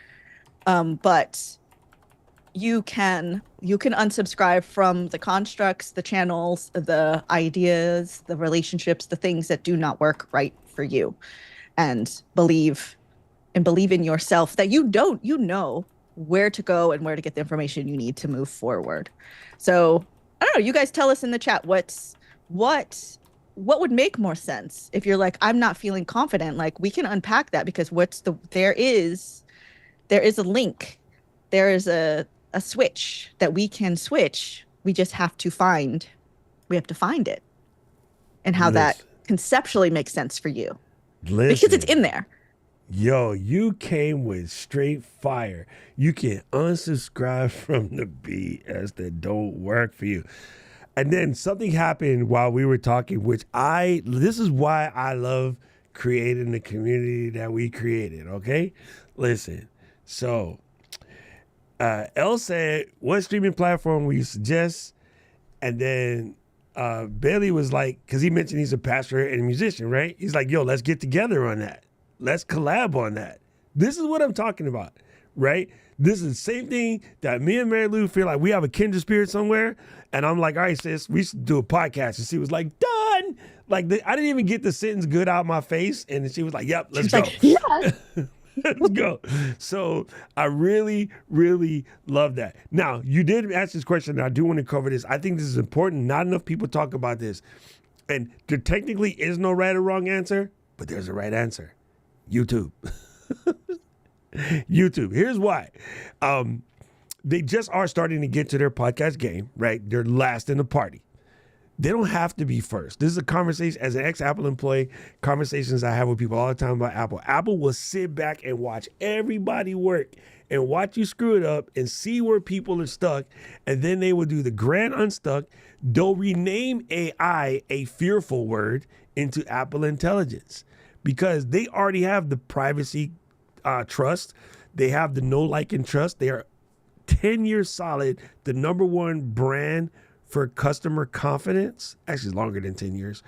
But you can unsubscribe from the constructs, the channels, the ideas, the relationships, the things that do not work right for you, and believe in yourself that you know where to go and where to get the information you need to move forward. So I don't know, you guys tell us in the chat what would make more sense if you're like, I'm not feeling confident. Like, we can unpack that, because there is a link, there is a switch that we can switch. We just have to find it, and how that conceptually makes sense for you. Because it's in there. Yo, you came with straight fire. You can unsubscribe from the BS that don't work for you. And then something happened while we were talking, this is why I love creating the community that we created, okay? Listen, so Elle said, what streaming platform will you suggest? And then Bailey was like, because he mentioned he's a pastor and a musician, right? He's like, yo, let's get together on that. Let's collab on that. This is what I'm talking about, right? This is the same thing that me and Marilou feel like we have a kindred spirit somewhere. And I'm like, all right, sis, we should do a podcast. And she was like, done. Like, I didn't even get the sentence good out of my face. And she was like, yep, let's go. Like, yeah. Let's go. So I really, really love that. Now, you did ask this question, and I do want to cover this. I think this is important. Not enough people talk about this. And there technically is no right or wrong answer, but there's a right answer. YouTube. YouTube. Here's why. They just are starting to get to their podcast game, right? They're last in the party. They don't have to be first. This is a conversation, as an ex-Apple employee, conversations I have with people all the time about Apple. Apple will sit back and watch everybody work and watch you screw it up and see where people are stuck. And then they will do the grand unstuck. They'll rename AI, a fearful word, into Apple Intelligence, because they already have the privacy trust. They have the know, like, and trust. They are 10 years solid, the #1 brand for customer confidence. Actually, longer than 10 years.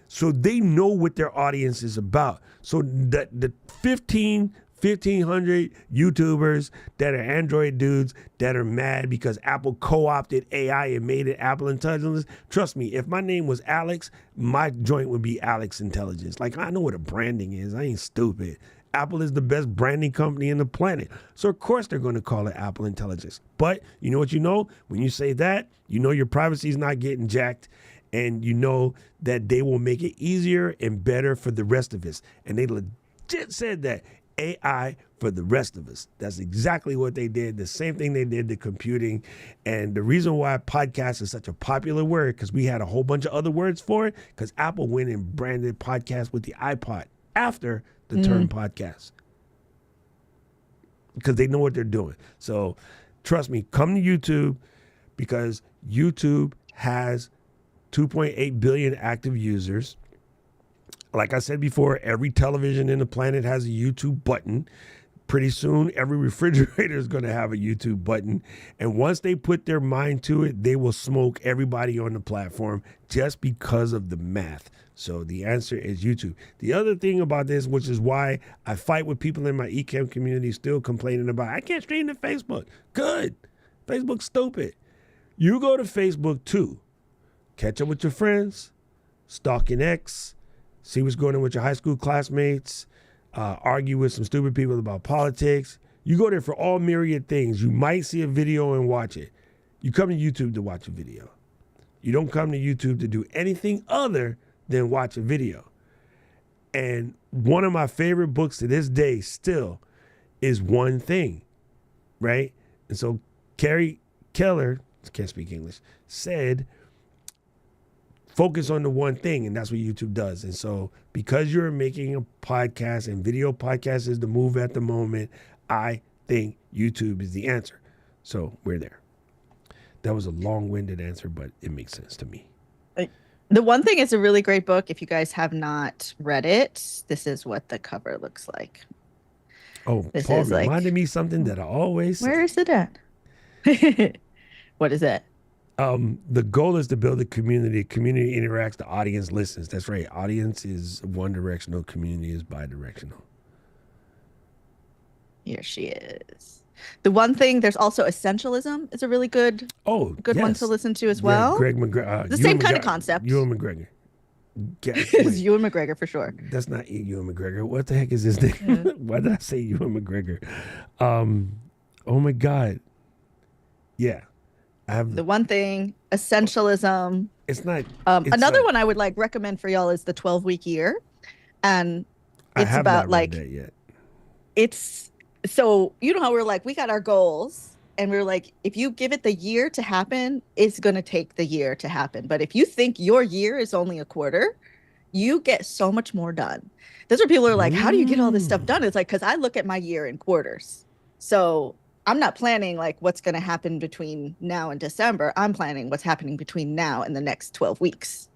So they know what their audience is about. So the 1,500 YouTubers that are Android dudes that are mad because Apple co-opted AI and made it Apple Intelligence. Trust me, if my name was Alex, my joint would be Alex Intelligence. Like, I know what a branding is. I ain't stupid. Apple is the best branding company in the planet. So of course they're going to call it Apple Intelligence. But you know what you know? When you say that, you know your privacy is not getting jacked, and you know that they will make it easier and better for the rest of us. And they legit said that. AI for the rest of us. That's exactly what they did. The same thing they did to computing. And the reason why podcast is such a popular word, because we had a whole bunch of other words for it, because Apple went and branded podcast with the iPod after the term podcast, because they know what they're doing. So trust me, come to YouTube, because YouTube has 2.8 billion active users. Like I said before, every television in the planet has a YouTube button. Pretty soon, every refrigerator is going to have a YouTube button. And once they put their mind to it, they will smoke everybody on the platform just because of the math. So the answer is YouTube. The other thing about this, which is why I fight with people in my Ecamm community still complaining about, I can't stream to Facebook. Good. Facebook's stupid. You go to Facebook too. Catch up with your friends, stalk your ex, see what's going on with your high school classmates, argue with some stupid people about politics. You go there for all myriad things. You might see a video and watch it. You come to YouTube to watch a video. You don't come to YouTube to do anything other than watch a video. And one of my favorite books to this day still is One Thing, right? And so Carrie Keller, can't speak English, said, focus on the one thing, and that's what YouTube does. And so because you're making a podcast and video podcast is the move at the moment, I think YouTube is the answer. So we're there. That was a long-winded answer, but it makes sense to me. The One Thing is a really great book. If you guys have not read it, this is what the cover looks like. Oh, this Paul is reminded me something that I always say. Where is it at? What is it? The goal is to build a community. Community interacts, the audience listens. That's right. Audience is one directional, community is bi-directional. Here she is. The One Thing, there's also Essentialism. It's a really good one to listen to as well. Yeah, Greg McGregor. The same kind of concept. Ewan McGregor. It's Ewan McGregor for sure. That's not Ewan McGregor. What the heck is his name? Yeah. Why did I say Ewan McGregor? Oh my God. Yeah. I have. The one thing, essentialism. It's not. It's Another like, one I would like recommend for y'all is the 12-week year. And I it's have not about read like, that yet. it's so, you know how we're like, we got our goals and we're like, if you give it the year to happen, it's going to take the year to happen. But if you think your year is only a quarter, you get so much more done. That's where people are like, how do you get all this stuff done? It's like, because I look at my year in quarters. So I'm not planning like what's going to happen between now and December. I'm planning what's happening between now and the next 12 weeks.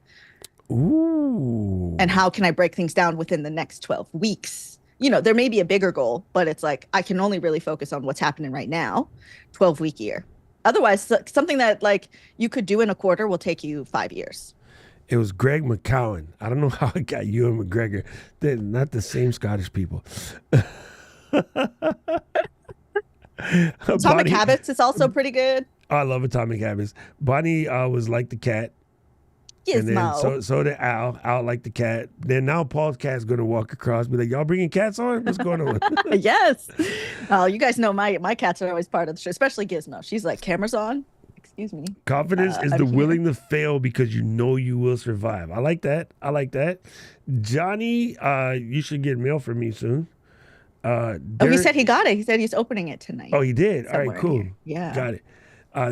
Ooh. And how can I break things down within the next 12 weeks? You know, there may be a bigger goal, but it's like I can only really focus on what's happening right now, 12-week year. Otherwise, something that like you could do in a quarter will take you 5 years. It was Greg McCowan. I don't know how it got you and McGregor. They're not the same Scottish people. Atomic Habits is also pretty good. I love Atomic Habits. Bonnie was like the cat. And then Gizmo. so did Al. Al like the cat. Then now Paul's cat's going to walk across, be like, y'all bringing cats on? What's going on? Yes. Oh, you guys know my cats are always part of the show, especially Gizmo. She's like, cameras on. Excuse me. Confidence is I'm the here. willing to fail because you know you will survive. I like that. I like that. Johnny, you should get mail from me soon. Oh, he Derek- said he got it. He said he's opening it tonight. Oh, he did? All somewhere right, in cool. here. Yeah. Got it.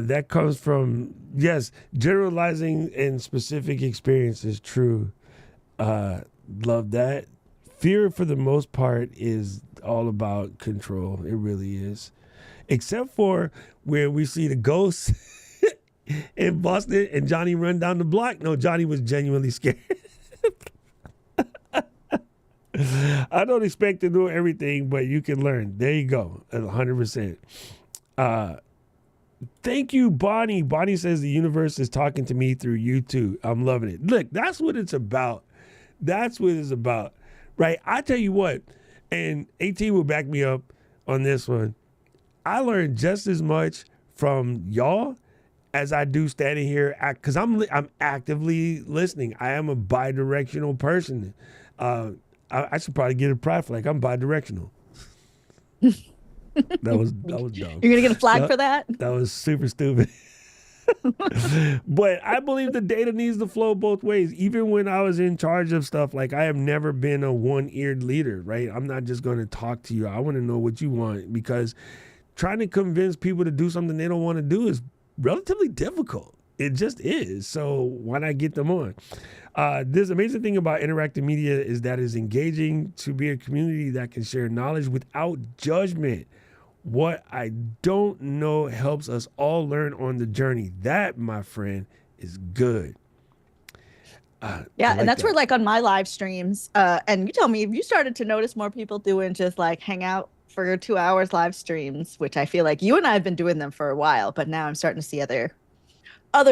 That comes from, yes, generalizing in specific experience is true. Love that. Fear, for the most part, is all about control. It really is. Except for where we see the ghosts in Boston and Johnny run down the block. No, Johnny was genuinely scared. I don't expect to know everything, but you can learn. There you go. 100%. Thank you, Bonnie. Bonnie says the universe is talking to me through you too. I'm loving it. Look, that's what it's about. That's what it's about. Right? I tell you what, and AT will back me up on this one. I learned just as much from y'all as I do standing here, because I'm actively listening. I am a bi-directional person. I should probably get a pride flag. I'm bi-directional. That was dumb. You're gonna get a flag for that? That was super stupid. But I believe the data needs to flow both ways. Even when I was in charge of stuff, like I have never been a one-eared leader, right? I'm not just going to talk to you. I want to know what you want, because trying to convince people to do something they don't want to do is relatively difficult. It just is. So why not get them on? This amazing thing about interactive media is that it's engaging to be a community that can share knowledge without judgment. What I don't know helps us all learn on the journey. That, my friend, is good. Yeah, and that's where, like, on my live streams, and you tell me if you started to notice more people doing just like hang out for 2 hours live streams, which I feel like you and I have been doing them for a while, but now I'm starting to see other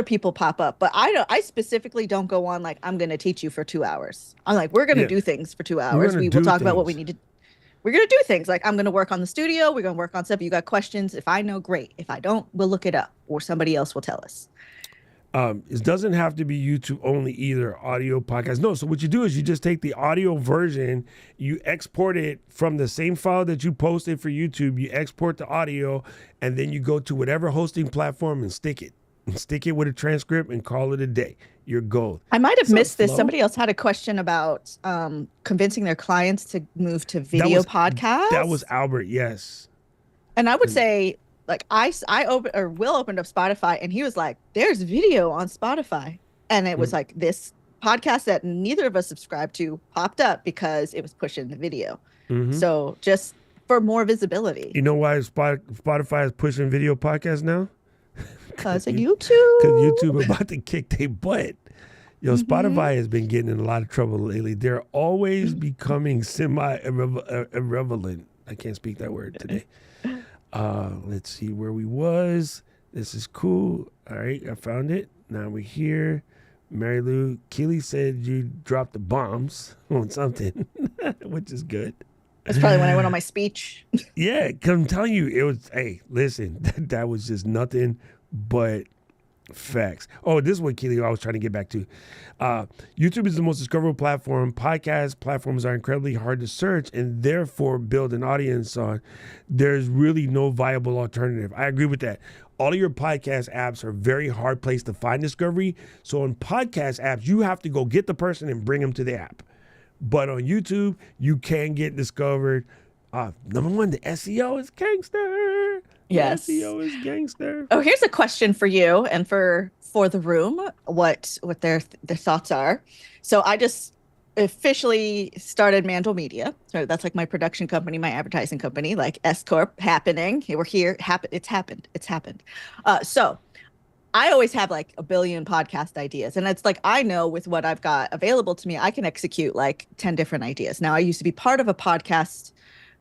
people pop up. But I specifically don't go on like, I'm going to teach you for 2 hours. I'm like, we're going to do things for 2 hours. We will talk about what we need to. We're going to do things like I'm going to work on the studio. We're going to work on stuff. You got questions. If I know, great. If I don't, we'll look it up or somebody else will tell us. It doesn't have to be YouTube only either, audio podcast. No, so what you do is you just take the audio version, you export it from the same file that you posted for YouTube, you export the audio, and then you go to whatever hosting platform and stick it. And stick it with a transcript and call it a day. You're gold. I might have missed this. Somebody else had a question about convincing their clients to move to video podcasts. That was Albert, yes. And I would say, like, Will opened up Spotify, and he was like, there's video on Spotify. And it was like this podcast that neither of us subscribed to popped up because it was pushing the video. Mm-hmm. So just for more visibility. You know why Spotify is pushing video podcasts now? Because of YouTube. Because YouTube about to kick their butt. Yo, Spotify has been getting in a lot of trouble lately. They're always becoming semi-irrelevant. I can't speak that word today. Let's see where we was. This is cool. All right, I found it. Now we're here. Marilou, Keely said you dropped the bombs on something, which is good. That's probably when I went on my speech. Yeah, because I'm telling you, it was, hey, listen, that was just nothing but Facts. Oh, this is what Keely I was trying to get back to. YouTube is the most discoverable platform. Podcast platforms are incredibly hard to search and therefore build an audience on. There's really no viable alternative. I agree with that. All of your podcast apps are a very hard place to find discovery. So on podcast apps, you have to go get the person and bring them to the app. But on YouTube, you can get discovered. Number one, the SEO is gangster. Yes. SEO is gangster. Oh, here's a question for you and for the room, what their thoughts are. So I just officially started Mandl Media. So that's like my production company, my advertising company, like S Corp happening. We're here. It's happened. So I always have like a billion podcast ideas. And it's like, I know with what I've got available to me, I can execute like 10 different ideas. Now, I used to be part of a podcast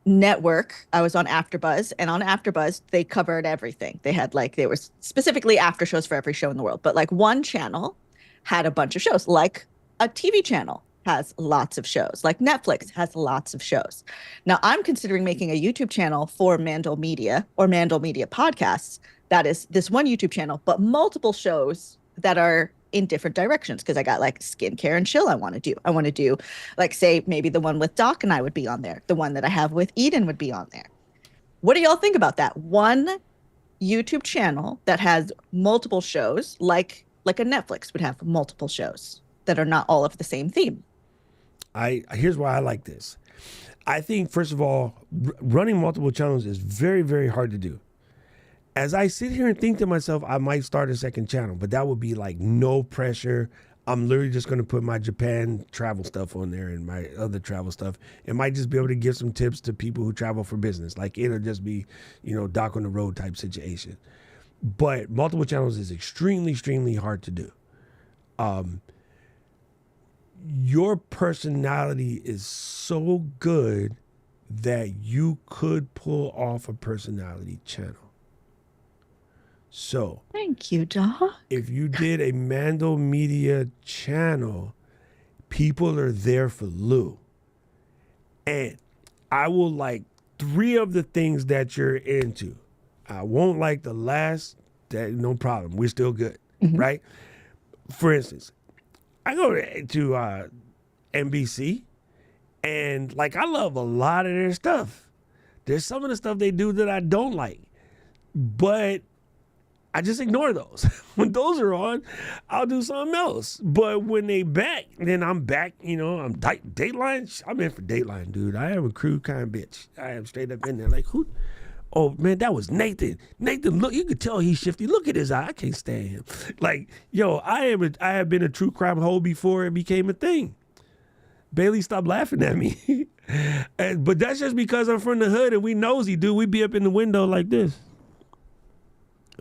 network. I was on AfterBuzz, and on AfterBuzz they covered everything. They were specifically after shows for every show in the world, but like one channel had a bunch of shows. Like a TV channel has lots of shows, like Netflix has lots of shows. Now I'm considering making a YouTube channel for Mandl Media or Mandl Media Podcasts that is this one YouTube channel, but multiple shows that are in different directions, because I got like skincare and chill I want to do like, say, maybe the one with Doc and I would be on there. The one that I have with Eden would be on there. What do y'all think about that? One YouTube channel that has multiple shows, like a Netflix would have multiple shows that are not all of the same theme. Here's why I like this. I think, first of all, running multiple channels is very, very hard to do. As I sit here and think to myself, I might start a second channel, but that would be like no pressure. I'm literally just going to put my Japan travel stuff on there and my other travel stuff. It might just be able to give some tips to people who travel for business. Like it'll just be, Doc on the road type situation. But multiple channels is extremely, extremely hard to do. Your personality is so good that you could pull off a personality channel. So thank you, Doc. If you did a Mandl Media channel, people are there for Lou. And I will like 3 of the things that you're into. I won't like the last, that no problem. We're still good, right? For instance, I go to NBC, and like I love a lot of their stuff. There's some of the stuff they do that I don't like, but I just ignore those. When those are on, I'll do something else. But when they back, then I'm back. I'm Dateline. I'm in for Dateline, dude. I am a crew kind of bitch. I am straight up in there. Like, who? Oh, man, that was Nathan. Nathan, look, you could tell he's shifty. Look at his eye. I can't stand him. Like, yo, I have been a true crime hoe before it became a thing. Bailey, stop laughing at me. But that's just because I'm from the hood and we nosy, dude. We be up in the window like this.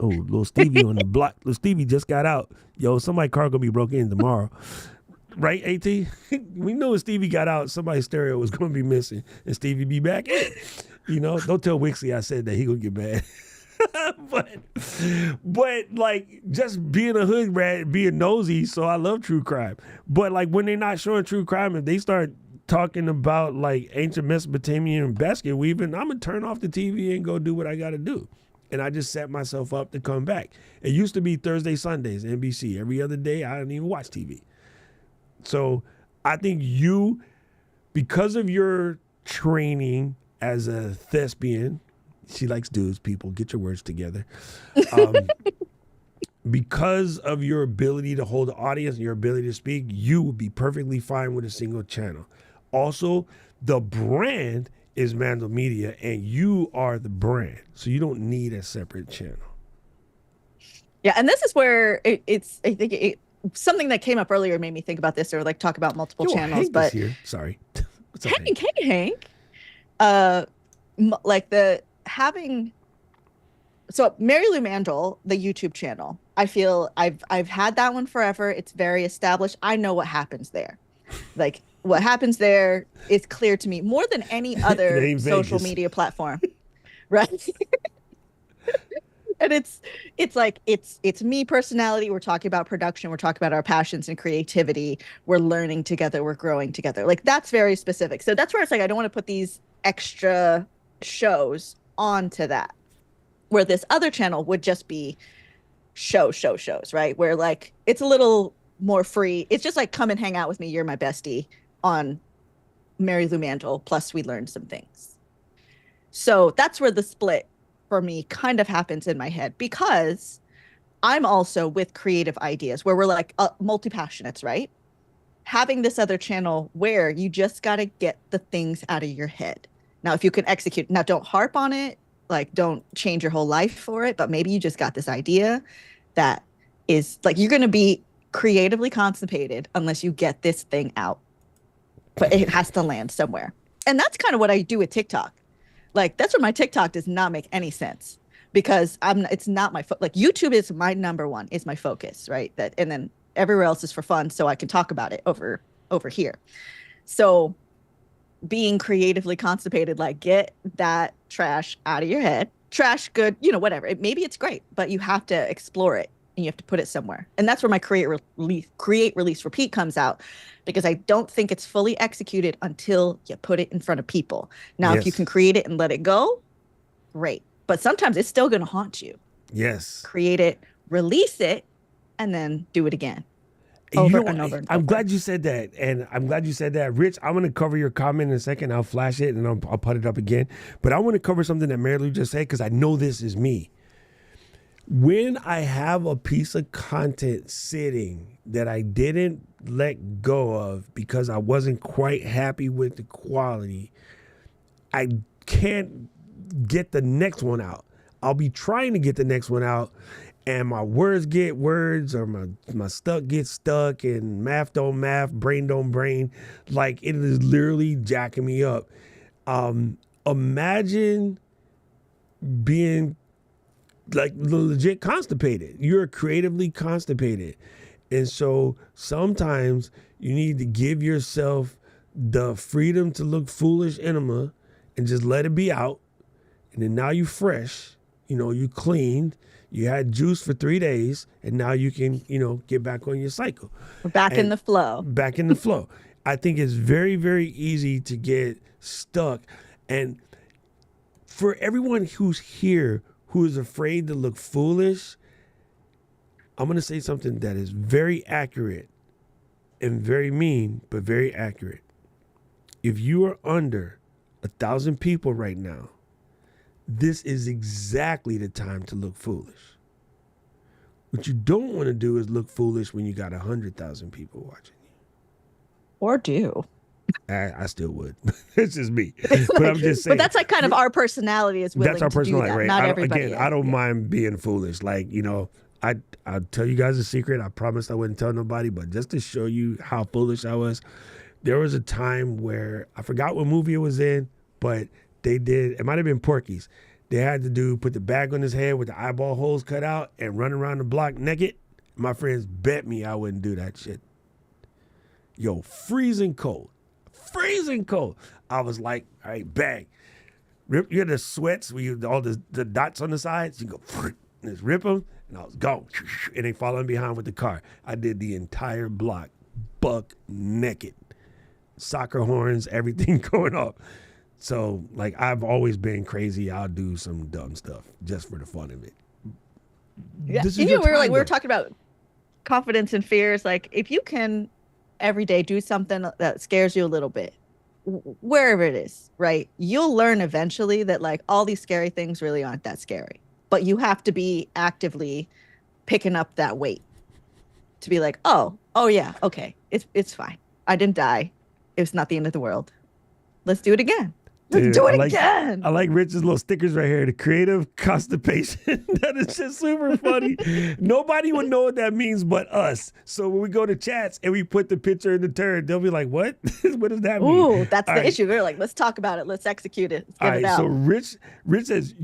Oh, little Stevie on the block. Little Stevie just got out. Yo, somebody's car gonna be broken in tomorrow. Right, AT? We knew when Stevie got out, somebody's stereo was gonna be missing and Stevie be back in. Don't tell Wixie I said that. He gonna get mad. but like just being a hood rat, being nosy, so I love true crime. But like when they're not showing true crime, if they start talking about like ancient Mesopotamian basket weaving, I'm gonna turn off the TV and go do what I gotta do. And I just set myself up to come back. It used to be Thursday, Sundays, NBC. Every other day, I didn't even watch TV. So I think you, because of your training as a thespian, she likes dudes, people, get your words together. Because of your ability to hold the audience and your ability to speak, you would be perfectly fine with a single channel. Also, the brand is Mandl Media, and you are the brand, so you don't need a separate channel. Yeah, and this is where it's. I think something that came up earlier made me think about this, or like talk about multiple channels. Hank but is here. Sorry, what's up, Hank. Like the having. So Marilou Mandl, the YouTube channel. I feel I've had that one forever. It's very established. I know what happens there. Like what happens there is clear to me more than any other social media platform. Right? And it's like it's me personality. We're talking about production. We're talking about our passions and creativity. We're learning together. We're growing together. Like that's very specific. So that's where it's like I don't want to put these extra shows onto that. Where this other channel would just be shows, right? Where like it's a little more free. It's just like come and hang out with me. You're my bestie on Marilou Mandl. Plus, we learned some things. So that's where the split for me kind of happens in my head because I'm also with creative ideas where we're like multi-passionates, right? Having this other channel where you just got to get the things out of your head. Now, if you can execute, now don't harp on it, like don't change your whole life for it, but maybe you just got this idea that is like you're going to be creatively constipated unless you get this thing out. But it has to land somewhere. And that's kind of what I do with TikTok. Like that's where my TikTok does not make any sense because it's not my like YouTube is my number one, is my focus, right? That and then everywhere else is for fun so I can talk about it over here. So being creatively constipated, like get that trash out of your head. Trash, good, you know, whatever. Maybe it's great, but you have to explore it and you have to put it somewhere. And that's where my create, release, repeat comes out because I don't think it's fully executed until you put it in front of people. Now, if you can create it and let it go, great. But sometimes it's still going to haunt you. Yes. Create it, release it, and then do it again. Over and over. I'm glad you said that. And I'm glad you said that. Rich, I'm going to cover your comment in a second. I'll flash it and I'll put it up again. But I want to cover something that Marilou just said because I know this is me. When I have a piece of content sitting that I didn't let go of because I wasn't quite happy with the quality, I can't get the next one out. I'll be trying to get the next one out and my words get words or my stuff gets stuck and math don't math, brain don't brain. Like it is literally jacking me up. Imagine being like legit constipated. You're creatively constipated. And so sometimes you need to give yourself the freedom to look foolish enema and just let it be out. And then now you fresh, you cleaned, you had juice for 3 days, and now you can, get back on your cycle. We're back in the flow. Back in the flow. I think it's very, very easy to get stuck. And for everyone who's here who is afraid to look foolish, I'm going to say something that is very accurate and very mean, but very accurate. If you are under 1,000 people right now, this is exactly the time to look foolish. What you don't want to do is look foolish when you got 100,000 people watching you. Or do. I still would. It's just me. But I'm just saying. But that's like kind of our personality is willing that's our to do personality, that. right? Not everybody is. I don't mind being foolish. Like, I'll tell you guys a secret. I promised I wouldn't tell nobody, but just to show you how foolish I was, there was a time where I forgot what movie it was in, but it might have been Porky's. They had to put the bag on his head with the eyeball holes cut out and run around the block naked. My friends bet me I wouldn't do that shit. Yo, freezing cold. I was like, all right, bang. You had the sweats where all the dots on the sides. You go, and just rip them, and I was gone. And they following behind with the car. I did the entire block, buck naked. Soccer horns, everything going off. So, like, I've always been crazy. I'll do some dumb stuff just for the fun of it. Yeah, we were talking about confidence and fears. Like, if you can every day do something that scares you a little bit, wherever it is, right? You'll learn eventually that like all these scary things really aren't that scary. But you have to be actively picking up that weight to be like, oh yeah, okay, it's fine. I didn't die. It's not the end of the world. Let's do it again. Let's do it again. I like Rich's little stickers right here. The creative constipation. That is just super funny. Nobody would know what that means but us. So when we go to chats and we put the picture in the turn, they'll be like, what? What does that mean? Ooh, that's the issue. They're like, let's talk about it. Let's execute it. Let's get it out. So Rich says,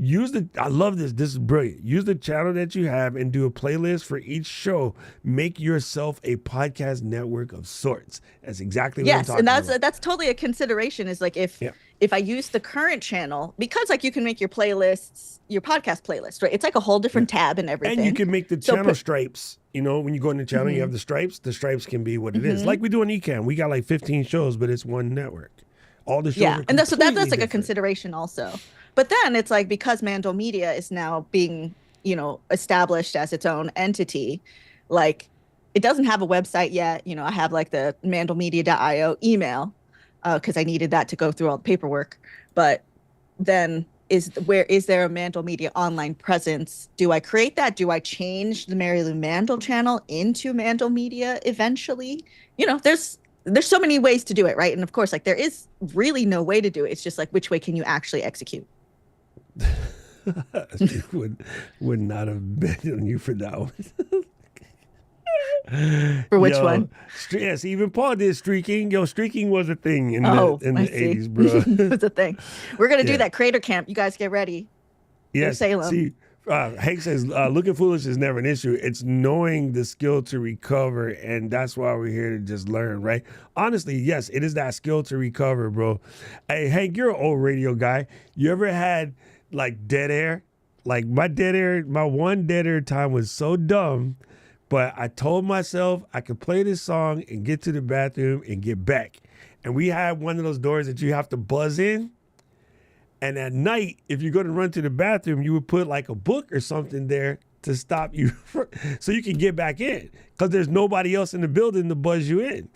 I love this. This is brilliant. Use the channel that you have and do a playlist for each show. Make yourself a podcast network of sorts. That's exactly what I'm talking about. Yes, and that's totally a consideration is like if I use the current channel, because like you can make your playlists, your podcast playlist, right? It's like a whole different tab and everything. And you can make the channel stripes. When you go in the channel, you have the stripes. The stripes can be what it is. Like we do on Ecamm. We got like 15 shows, but it's one network. All the shows are and that's like a consideration also. But then it's like because Mandl Media is now being established as its own entity. Like, it doesn't have a website yet. I have like the mandlmedia.io email because I needed that to go through all the paperwork. But then is there a Mandl Media online presence? Do I create that? Do I change the Marilou Mandl channel into Mandl Media eventually? There's so many ways to do it, right? And of course, like, there is really no way to do it. It's just like, which way can you actually execute? would not have bet on you for that one. For which one? Yes, even Paul did streaking. Streaking was a thing in the 80s, bro. It was a thing. We're going to do that creator camp. You guys get ready. Yes. Salem. See, Hank says, looking foolish is never an issue. It's knowing the skill to recover, and that's why we're here to just learn, right? Honestly, yes, it is that skill to recover, bro. Hey, Hank, you're an old radio guy. You ever had, like, dead air? Like, my one dead air time was so dumb, but I told myself I could play this song and get to the bathroom and get back. And we had one of those doors that you have to buzz in. And at night, if you're going to run to the bathroom, you would put like a book or something there to stop you so you can get back in, because there's nobody else in the building to buzz you in.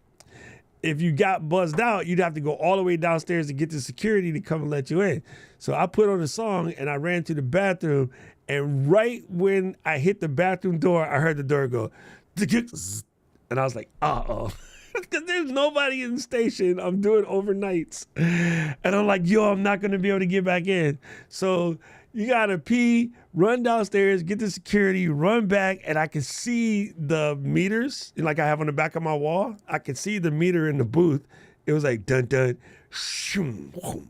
If you got buzzed out, you'd have to go all the way downstairs to get the security to come and let you in. So I put on a song and I ran to the bathroom. And right when I hit the bathroom door, I heard the door go, and I was like, uh-oh. Because there's nobody in the station. I'm doing overnights. And I'm like, I'm not going to be able to get back in. So you got to pee, run downstairs, get the security, run back, and I can see the meters, like I have on the back of my wall. I could see the meter in the booth. It was like, dun, dun, shoom, whoom.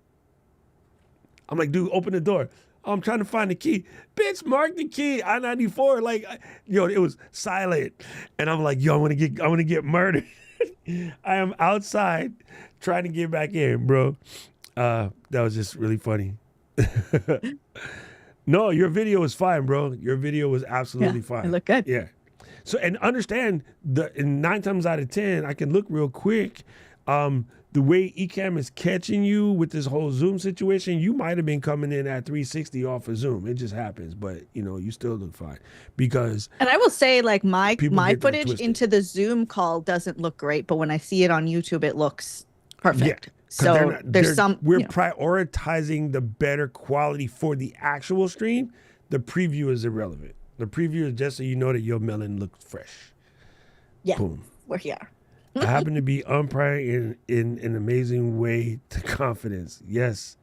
I'm like, dude, open the door. I'm trying to find the key. Bitch, mark the key. I-94. Like, it was silent. And I'm like, I want to get murdered. I am outside trying to get back in, bro. That was just really funny. No, your video was fine, bro. Your video was absolutely fine. It looked good. Yeah. So, and understand in 9 times out of 10, I can look real quick. The way Ecamm is catching you with this whole Zoom situation, you might have been coming in at 360 off of Zoom. It just happens, but you still look fine because. And I will say, like, my footage into the Zoom call doesn't look great, but when I see it on YouTube, it looks perfect. Yeah, so we're prioritizing the better quality for the actual stream. The preview is irrelevant. The preview is just so you know that your melon looks fresh. Yeah, boom. We're here. I happen to be umpiring in an amazing way to confidence. Yes.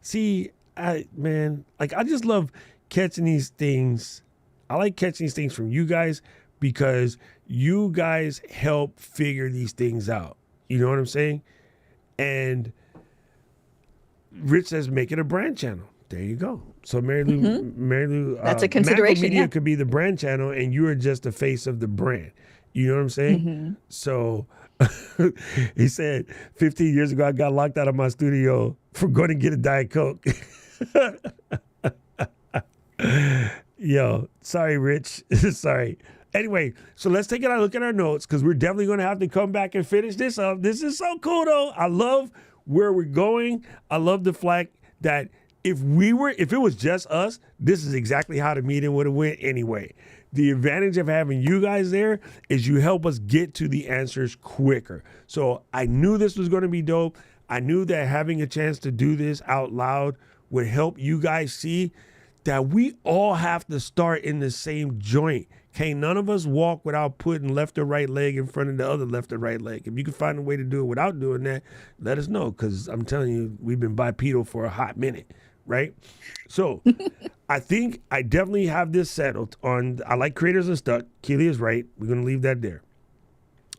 See, I just love catching these things. I like catching these things from you guys because you guys help figure these things out. You know what I'm saying? And Rich says, make it a brand channel. There you go. So Marilou, that's a consideration. Mandl Media could be the brand channel, and you are just the face of the brand. You know what I'm saying? Mm-hmm. So he said, 15 years ago, I got locked out of my studio for going to get a Diet Coke. Yo, sorry, Rich. Sorry. Anyway, so let's take a look at our notes because we're definitely going to have to come back and finish this up. This is so cool, though. I love where we're going. I love the fact that if it was just us, this is exactly how the meeting would have went anyway. The advantage of having you guys there is you help us get to the answers quicker. So I knew this was going to be dope. I knew that having a chance to do this out loud would help you guys see that we all have to start in the same joint. Can't none of us walk without putting left or right leg in front of the other left or right leg. If you can find a way to do it without doing that, let us know, because I'm telling you, we've been bipedal for a hot minute, right? So I think I definitely have this settled on. I like creators unstuck. Keely is right. We're going to leave that there.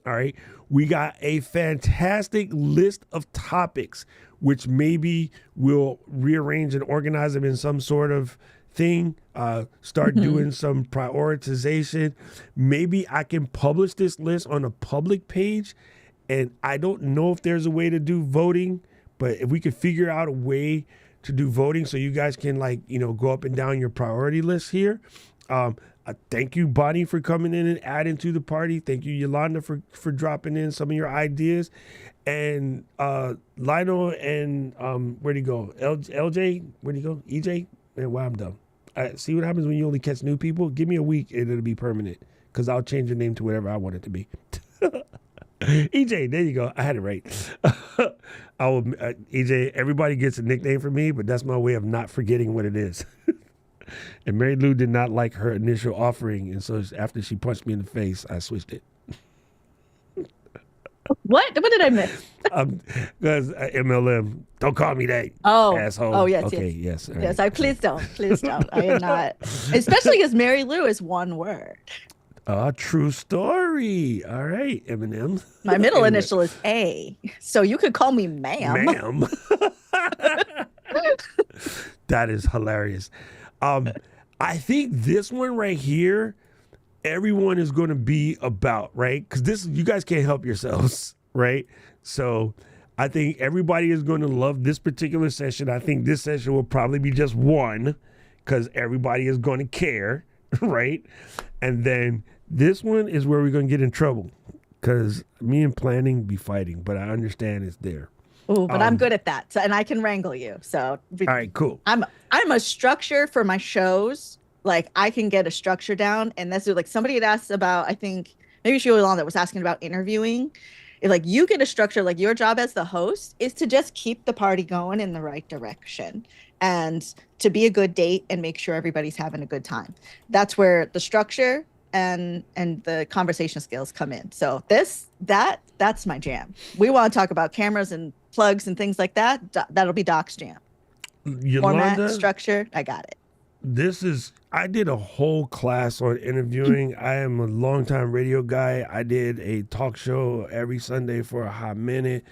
All right. We got a fantastic list of topics, which maybe we'll rearrange and organize them in some sort of thing. Start doing some prioritization. Maybe I can publish this list on a public page. And I don't know if there's a way to do voting, but if we could figure out a way to do voting so you guys can go up and down your priority list here. Thank you, Bonnie, for coming in and adding to the party. Thank you, Yolanda, for dropping in some of your ideas. And Lionel and where'd he go? LJ, where'd he go? EJ? Man, wow, I'm dumb. See what happens when you only catch new people? Give me a week and it'll be permanent because I'll change your name to whatever I want it to be. EJ, there you go. I had it right. EJ, everybody gets a nickname from me, but that's my way of not forgetting what it is. And Marilou did not like her initial offering, and so after she punched me in the face, I switched it. What did I miss? Because MLM, don't call me that. Oh, asshole. Oh, yes, okay, yes. yes. Yes, please don't. I am not. Especially because Marilou is one word. True story. All right, Eminem. My middle initial is A, so you could call me ma'am. Ma'am. That is hilarious. I think this one right here, everyone is going to be about, right? Because you guys can't help yourselves, right? So I think everybody is going to love this particular session. I think this session will probably be just one because everybody is going to care, right? And then this one is where we're going to get in trouble because me and planning be fighting, but I understand it's there. Oh, but I'm good at that. So, and I can wrangle you. So all right, cool. I'm a structure for my shows. Like I can get a structure down. And that's like somebody had asked about, I think maybe she was on that was asking about interviewing. Like you get a structure, like your job as the host is to just keep the party going in the right direction and to be a good date and make sure everybody's having a good time. That's where the structure and the conversation skills come in. So that's my jam. We want to talk about cameras and plugs and things like that. That'll be Doc's jam. Yolanda, format, structure, I got it. I did a whole class on interviewing. I am a longtime radio guy. I did a talk show every Sunday for a hot minute.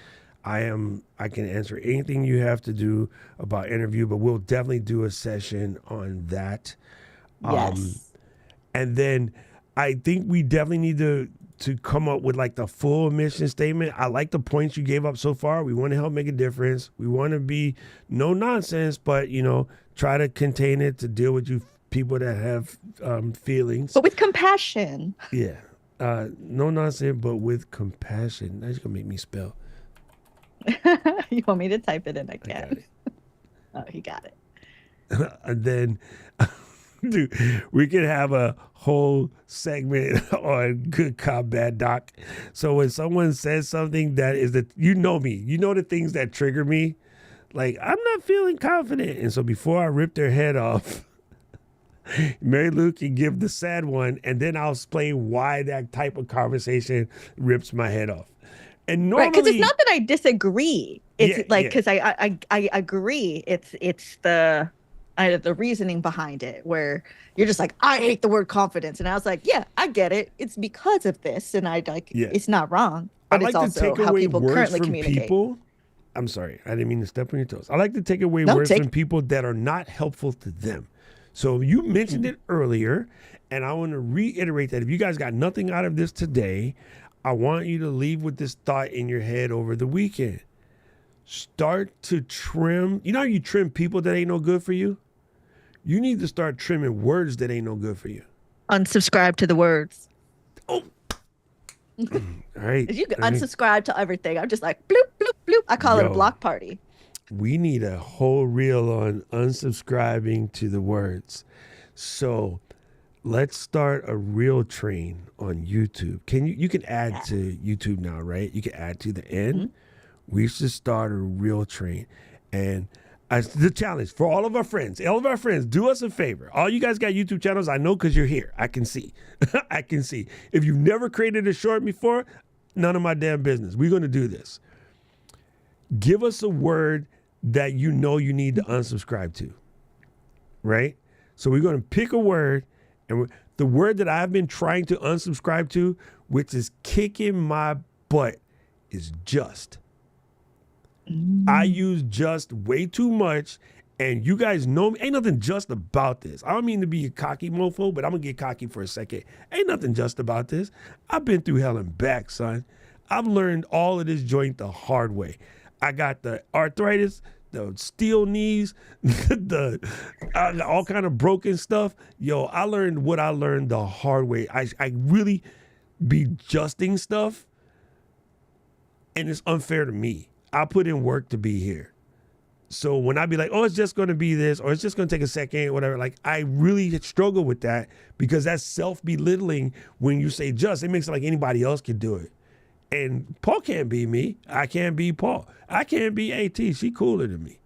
I can answer anything you have to do about interview, but we'll definitely do a session on that. Yes. And then I think we definitely need to come up with like the full mission statement. I like the points you gave up so far. We want to help make a difference. We want to be no nonsense, but try to contain it to deal with you people that have feelings. But with compassion. Yeah. No nonsense, but with compassion. That's gonna make me spell. You want me to type it in? I can. I got it. Oh, he got it. And then dude, we could have a whole segment on good cop, bad doc. So when someone says something that is me, the things that trigger me, like I'm not feeling confident. And so before I rip their head off, Marilou can give the sad one, and then I'll explain why that type of conversation rips my head off. And normally, because it's not that I disagree. It's because I agree. It's the reasoning behind it where you're just like, I hate the word confidence, and I was like, yeah, I get it. It's because of this, and it's not wrong, but I like it's also to take how away people words currently from communicate. people. I'm sorry, I didn't mean to step on your toes. I like to take away words from people that are not helpful to them. So you mentioned it earlier, and I want to reiterate that if you guys got nothing out of this today, I want you to leave with this thought in your head over the weekend. Start to trim. You know how you trim people that ain't no good for you? You need to start trimming words that ain't no good for you. Unsubscribe to the words. Oh. All right. If you can unsubscribe to everything, I'm just like, bloop, bloop, bloop. I call it a block party. We need a whole reel on unsubscribing to the words. So let's start a reel train on YouTube. You can add to YouTube now, right? You can add to the end. Mm-hmm. We should start a reel train. And the challenge for all of our friends, do us a favor. All you guys got YouTube channels, I know because you're here. I can see. I can see. If you've never created a short before, none of my damn business. We're going to do this. Give us a word that you need to unsubscribe to, right? So we're going to pick a word, and the word that I've been trying to unsubscribe to, which is kicking my butt, is just. I use just way too much, and you guys know me. Ain't nothing just about this. I don't mean to be a cocky mofo, but I'm going to get cocky for a second. Ain't nothing just about this. I've been through hell and back, son. I've learned all of this joint the hard way. I got the arthritis, the steel knees, all kind of broken stuff. Yo, I learned what I learned the hard way. I really be justing stuff, and it's unfair to me. I put in work to be here. So when I be like, oh, it's just going to be this, or it's just going to take a second, whatever, like I really struggle with that because that's self-belittling when you say just. It makes it like anybody else can do it. And Paul can't be me. I can't be Paul. I can't be AT. She cooler than me.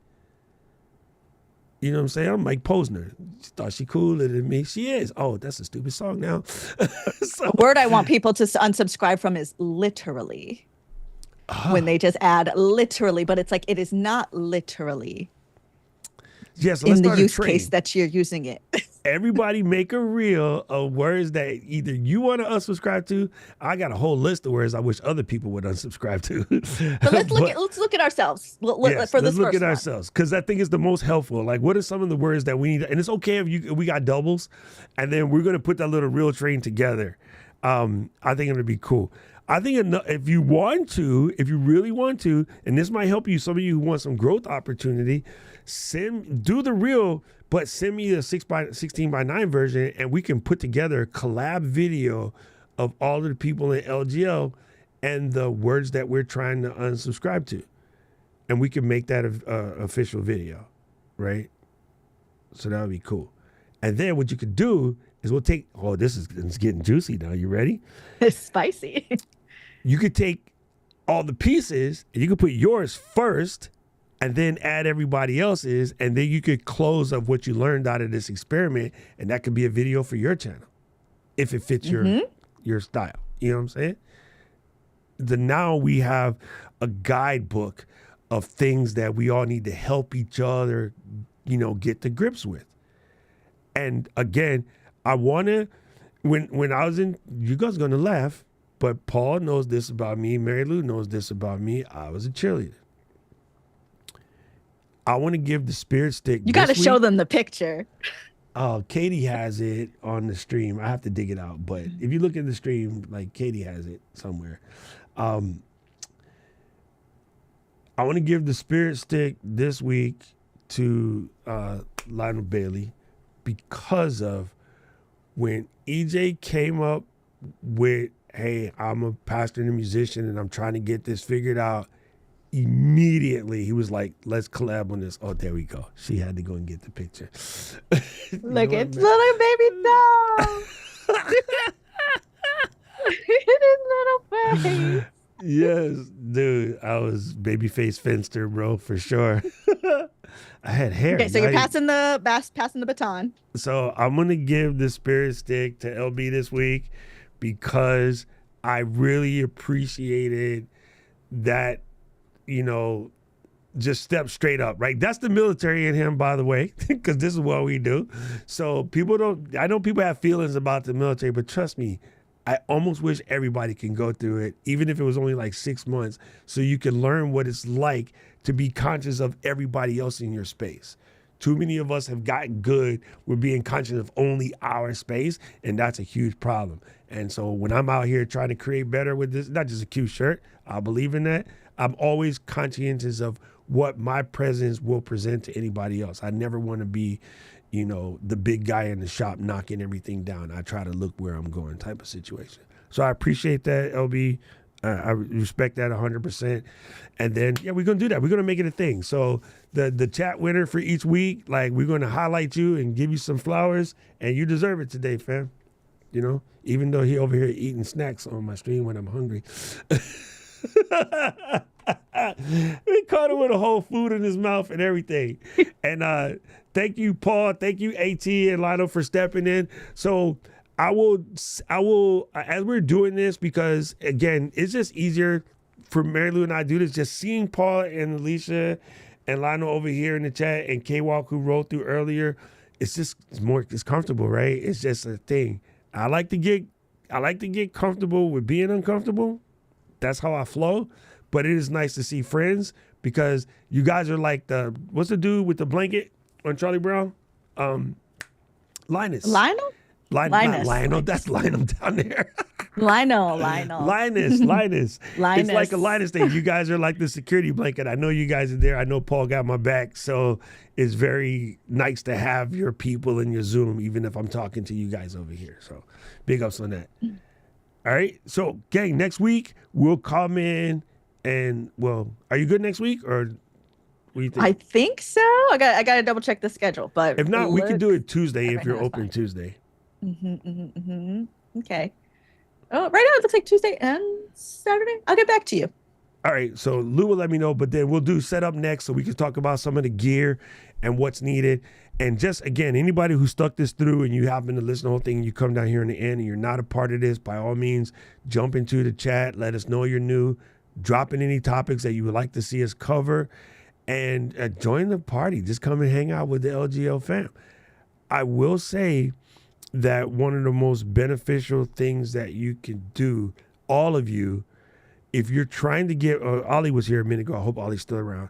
You know what I'm saying? I'm Mike Posner. She thought she cooler than me. She is. Oh, that's a stupid song now. A word I want people to unsubscribe from is literally. When they just add literally, but it's like it is not literally. Yes, in the use case that you're using it. Everybody make a reel of words that either you want to unsubscribe to. I got a whole list of words I wish other people would unsubscribe to. But let's look at ourselves Yes, for let's this look first at ourselves because I think it's the most helpful. Like, what are some of the words that we need? And it's okay if we got doubles, and then we're gonna put that little reel train together. I think it'll be cool. I think if you really want to, and this might help you, some of you who want some growth opportunity, do the reel, but send me a 16:9 version, and we can put together a collab video of all of the people in LGL and the words that we're trying to unsubscribe to, and we can make that a official video, right? So that would be cool. And then what you could do is we'll take. Oh, it's getting juicy now. You ready? It's spicy. You could take all the pieces and you could put yours first and then add everybody else's, and then you could close up what you learned out of this experiment, and that could be a video for your channel if it fits your style. You know what I'm saying? Now we have a guidebook of things that we all need to help each other, get to grips with. And again, I want to, when I was in, you guys are going to laugh, but Paul knows this about me. Marilou knows this about me. I was a cheerleader. I want to give the spirit stick. You got to show them the picture. Oh, Katie has it on the stream. I have to dig it out. But if you look at the stream, like Katie has it somewhere. I want to give the spirit stick this week to Lionel Bailey because of when EJ came up with, hey, I'm a pastor and a musician and I'm trying to get this figured out. Immediately he was like, let's collab on this. Oh, there we go. She had to go and get the picture. Look at little baby doll. His little face. Yes, dude. I was babyface Finster, bro, for sure. I had hair. Okay, so you're passing the baton. So I'm gonna give the spirit stick to LB this week because I really appreciated that, just step straight up, right? That's the military in him, by the way, because this is what we do. So I know people have feelings about the military, but trust me, I almost wish everybody can go through it, even if it was only like 6 months, so you can learn what it's like to be conscious of everybody else in your space. Too many of us have gotten good with being conscious of only our space, and that's a huge problem. And so when I'm out here trying to create better with this, not just a cute shirt, I believe in that. I'm always conscientious of what my presence will present to anybody else. I never want to be, the big guy in the shop knocking everything down. I try to look where I'm going type of situation. So I appreciate that, LB. I respect that 100%. And then, we're going to do that. We're going to make it a thing. So the chat winner for each week, like, we're going to highlight you and give you some flowers, and you deserve it today, fam. Even though he over here eating snacks on my stream when I'm hungry. We caught him with a whole food in his mouth and everything. And thank you, Paul. Thank you, AT and Lionel, for stepping in. So I will, as we're doing this, because again, it's just easier for Marilou and I to do this, just seeing Paul and Alicia and Lionel over here in the chat and K-Walk who rolled through earlier. It's comfortable, right? It's just a thing. I like to get comfortable with being uncomfortable. That's how I flow. But it is nice to see friends because you guys are like what's the dude with the blanket on Charlie Brown? Linus. Lionel? Not Lionel. That's Lionel down there. Lionel. Linus. It's like a Linus thing. You guys are like the security blanket. I know you guys are there. I know Paul got my back. So it's very nice to have your people in your Zoom, even if I'm talking to you guys over here. So big ups on that. All right. So, gang, next week we'll come in and, are you good next week or? What do you think? I think so. I got to double check the schedule, but If not, we can do it Tuesday if right you're now it's open fine. Tuesday. Okay. Oh, right now it looks like Tuesday and Saturday. I'll get back to you. All right, so Lou will let me know, but then we'll do setup next so we can talk about some of the gear and what's needed. And just again, anybody who stuck this through and you happen to listen to the whole thing and you come down here in the end and you're not a part of this, by all means, jump into the chat. Let us know you're new. Drop in any topics that you would like to see us cover and join the party. Just come and hang out with the LGL fam. I will say that one of the most beneficial things that you can do, all of you, if you're trying to get, Ollie was here a minute ago. I hope Ollie's still around.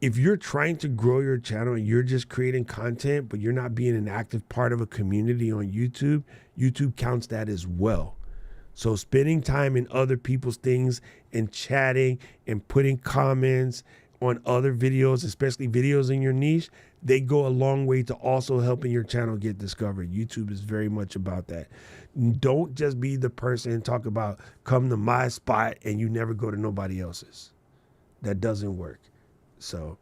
If you're trying to grow your channel and you're just creating content, but you're not being an active part of a community on YouTube, YouTube counts that as well. So spending time in other people's things and chatting and putting comments on other videos, especially videos in your niche, they go a long way to also helping your channel get discovered. YouTube is very much about that. Don't just be the person and talk about come to my spot and you never go to nobody else's. That doesn't work. So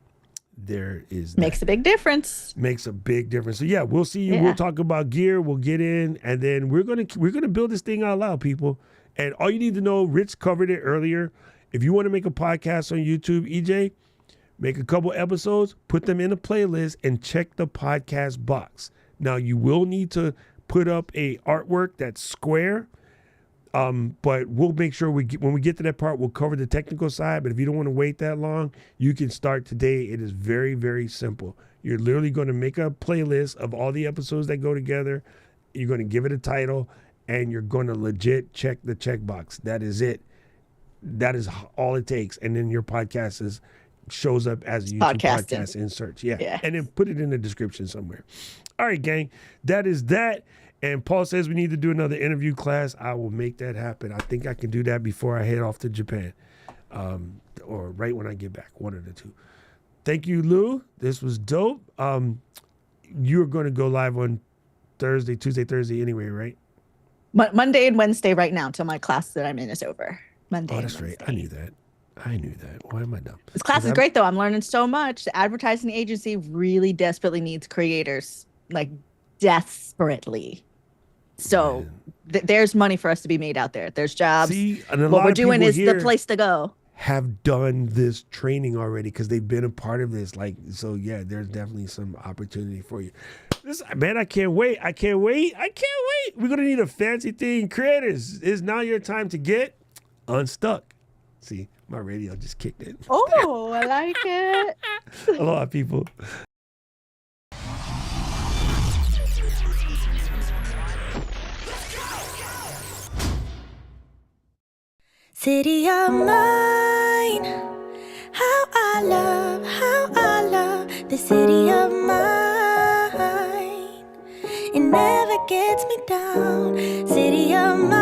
there is that. Makes a big difference. Makes a big difference. So yeah, we'll see you. Yeah. We'll talk about gear. We'll get in, and then we're gonna build this thing out loud, people. And all you need to know, Rich covered it earlier. If you want to make a podcast on YouTube, EJ, make a couple episodes, put them in a playlist, and check the podcast box. Now you will need to put up a artwork that's square. But we'll make sure when we get to that part, we'll cover the technical side. But if you don't want to wait that long, you can start today. It is very, very simple. You're literally going to make a playlist of all the episodes that go together. You're going to give it a title, and you're going to legit check the checkbox. That is it. That is all it takes. And then your podcast shows up as a YouTube podcast in search. Yeah. And then put it in the description somewhere. All right, gang. That is that. And Paul says we need to do another interview class. I will make that happen. I think I can do that before I head off to Japan, or right when I get back, one of the two. Thank you, Lou. This was dope. You're going to go live on Tuesday, Thursday anyway, right? Monday and Wednesday right now until my class that I'm in is over. Monday. Oh, that's right. I knew that. Why am I dumb? This class is great, though. I'm learning so much. The advertising agency really desperately needs creators, like desperately. So there's money for us to be made out there. There's jobs. See, what we're doing is the place to go. Have done this training already because they've been a part of this. So yeah, there's definitely some opportunity for you. Man, I can't wait. We're going to need a fancy thing. Creators, it's now your time to get unstuck. See, my radio just kicked in. Oh, I like it. Aloha, people. City of mine, how I love the city of mine. It never gets me down. City of mine.